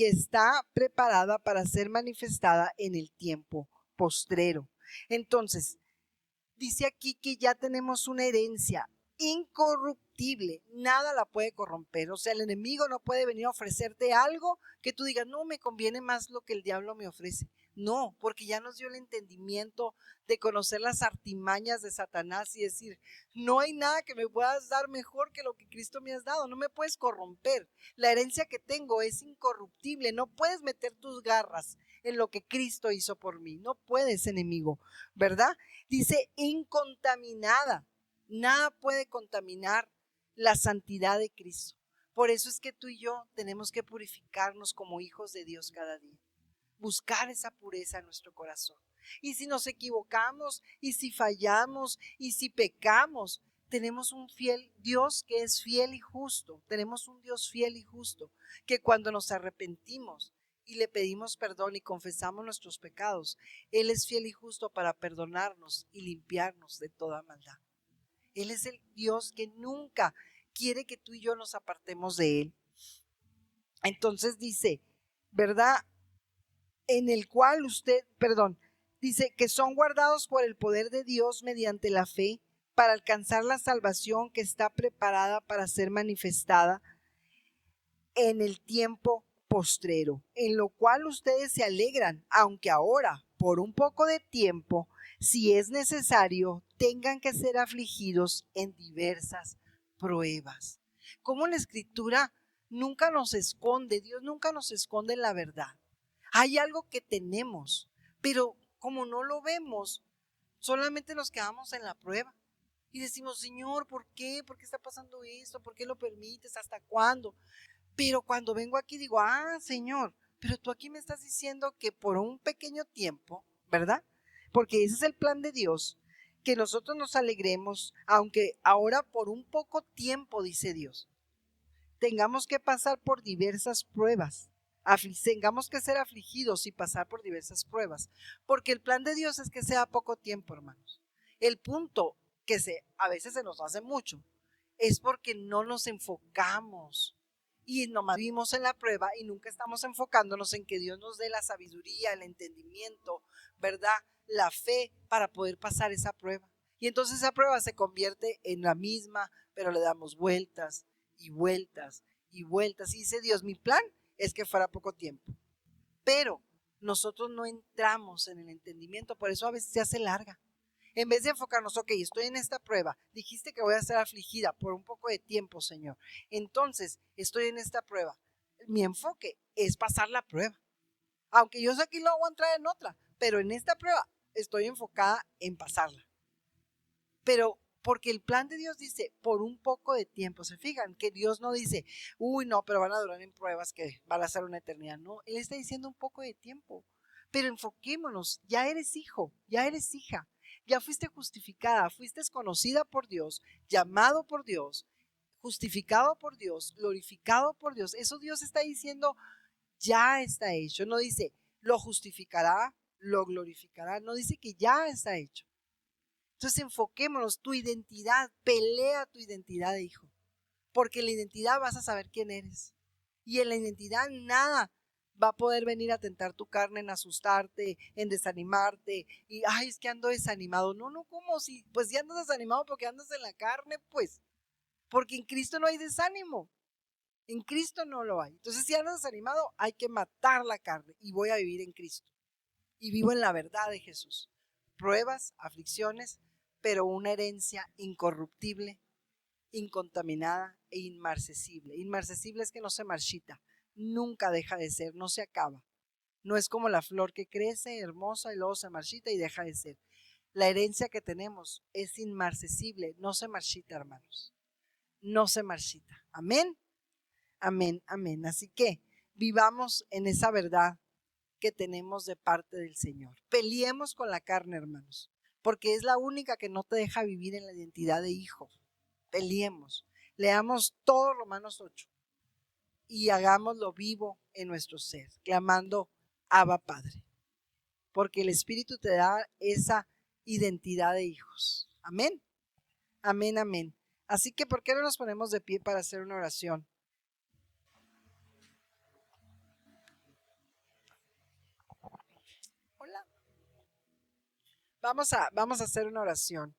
está preparada para ser manifestada en el tiempo postrero. Entonces, dice aquí que ya tenemos una herencia incorruptible, nada la puede corromper. O sea, el enemigo no puede venir a ofrecerte algo que tú digas, no, me conviene más lo que el diablo me ofrece. No, porque ya nos dio el entendimiento de conocer las artimañas de Satanás y decir, no hay nada que me puedas dar mejor que lo que Cristo me has dado, no me puedes corromper. La herencia que tengo es incorruptible, no puedes meter tus garras en lo que Cristo hizo por mí, no puedes, enemigo, ¿verdad? Dice incontaminada. Nada puede contaminar la santidad de Cristo. Por eso es que tú y yo tenemos que purificarnos como hijos de Dios cada día. Buscar esa pureza en nuestro corazón. Y si nos equivocamos, y si fallamos, y si pecamos, tenemos un fiel Dios que es fiel y justo. Tenemos un Dios fiel y justo, que cuando nos arrepentimos y le pedimos perdón y confesamos nuestros pecados, Él es fiel y justo para perdonarnos y limpiarnos de toda maldad. Él es el Dios que nunca quiere que tú y yo nos apartemos de Él. Entonces dice, ¿verdad? En el cual dice que son guardados por el poder de Dios mediante la fe para alcanzar la salvación que está preparada para ser manifestada en el tiempo postrero, en lo cual ustedes se alegran, aunque ahora, por un poco de tiempo, si es necesario, tengan que ser afligidos en diversas pruebas. Como la Escritura nunca nos esconde, Dios nunca nos esconde la verdad. Hay algo que tenemos, pero como no lo vemos, solamente nos quedamos en la prueba. Y decimos, Señor, ¿por qué? ¿Por qué está pasando esto? ¿Por qué lo permites? ¿Hasta cuándo? Pero cuando vengo aquí digo, Señor, pero tú aquí me estás diciendo que por un pequeño tiempo, ¿verdad? Porque ese es el plan de Dios, que nosotros nos alegremos, aunque ahora por un poco tiempo, dice Dios, tengamos que pasar por diversas pruebas, tengamos que ser afligidos y pasar por diversas pruebas, porque el plan de Dios es que sea poco tiempo, hermanos. El punto que a veces se nos hace mucho es porque no nos enfocamos y nomás vivimos en la prueba y nunca estamos enfocándonos en que Dios nos dé la sabiduría, el entendimiento, ¿verdad? La fe para poder pasar esa prueba. Y entonces esa prueba se convierte en la misma, pero le damos vueltas y vueltas y vueltas. Y dice Dios, mi plan es que fuera poco tiempo. Pero nosotros no entramos en el entendimiento, por eso a veces se hace larga. En vez de enfocarnos, ok, estoy en esta prueba, dijiste que voy a ser afligida por un poco de tiempo, Señor. Entonces, estoy en esta prueba. Mi enfoque es pasar la prueba. Aunque yo sé que luego voy a entrar en otra, pero en esta prueba estoy enfocada en pasarla. Pero Porque el plan de Dios dice, por un poco de tiempo. Se fijan que Dios no dice, uy, no, pero van a durar en pruebas que van a ser una eternidad. No, Él está diciendo un poco de tiempo. Pero enfoquémonos, ya eres hijo, ya eres hija, ya fuiste justificada, fuiste conocida por Dios, llamado por Dios, justificado por Dios, glorificado por Dios. Eso Dios está diciendo, ya está hecho. No dice, lo justificará, lo glorificará. No dice que ya está hecho. Entonces enfoquémonos, tu identidad, pelea tu identidad de hijo. Porque en la identidad vas a saber quién eres. Y en la identidad nada va a poder venir a tentar tu carne, en asustarte, en desanimarte. Y, ay, es que ando desanimado. No, no, ¿cómo? Si, pues si andas desanimado porque andas en la carne, pues. Porque en Cristo no hay desánimo. En Cristo no lo hay. Entonces, si andas desanimado, hay que matar la carne. Y voy a vivir en Cristo. Y vivo en la verdad de Jesús. Pruebas, aflicciones, pero una herencia incorruptible, incontaminada e inmarcesible. Inmarcesible es que no se marchita, nunca deja de ser, no se acaba. No es como la flor que crece hermosa y luego se marchita y deja de ser. La herencia que tenemos es inmarcesible, no se marchita, hermanos. No se marchita. Amén, amén, amén. Así que vivamos en esa verdad que tenemos de parte del Señor. Peleemos con la carne, hermanos, porque es la única que no te deja vivir en la identidad de hijo. Peleemos, leamos todo Romanos 8 y hagámoslo vivo en nuestro ser, clamando Abba Padre, porque el Espíritu te da esa identidad de hijos. Amén, amén, amén. Así que, ¿por qué no nos ponemos de pie para hacer una oración? Hola. Vamos a hacer una oración.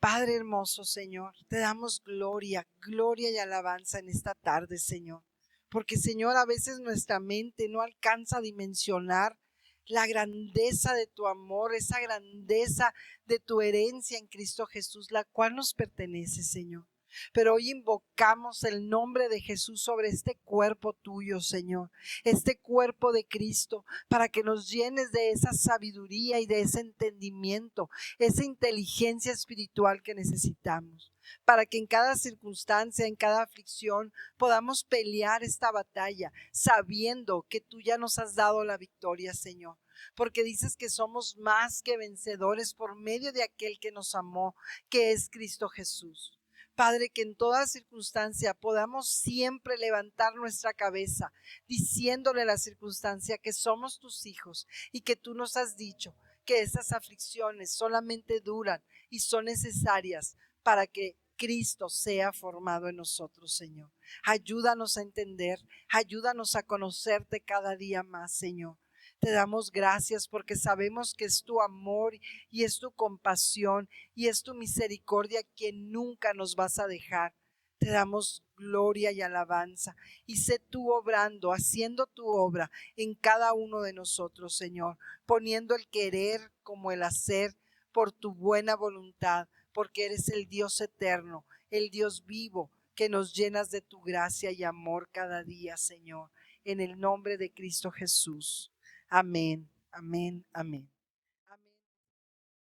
Padre hermoso, Señor, te damos gloria, gloria y alabanza en esta tarde, Señor. Porque, Señor, a veces nuestra mente no alcanza a dimensionar la grandeza de tu amor, esa grandeza de tu herencia en Cristo Jesús, la cual nos pertenece, Señor. Pero hoy invocamos el nombre de Jesús sobre este cuerpo tuyo, Señor, este cuerpo de Cristo, para que nos llenes de esa sabiduría y de ese entendimiento, esa inteligencia espiritual que necesitamos, para que en cada circunstancia, en cada aflicción, podamos pelear esta batalla, sabiendo que tú ya nos has dado la victoria, Señor. Porque dices que somos más que vencedores por medio de aquel que nos amó, que es Cristo Jesús. Padre, que en toda circunstancia podamos siempre levantar nuestra cabeza, diciéndole a la circunstancia que somos tus hijos y que tú nos has dicho que esas aflicciones solamente duran y son necesarias para que Cristo sea formado en nosotros, Señor. Ayúdanos a entender, ayúdanos a conocerte cada día más, Señor. Te damos gracias porque sabemos que es tu amor y es tu compasión y es tu misericordia quien nunca nos vas a dejar. Te damos gloria y alabanza y sé tú obrando, haciendo tu obra en cada uno de nosotros, Señor, poniendo el querer como el hacer por tu buena voluntad, porque eres el Dios eterno, el Dios vivo, que nos llenas de tu gracia y amor cada día, Señor, en el nombre de Cristo Jesús. Amén, amén, amén.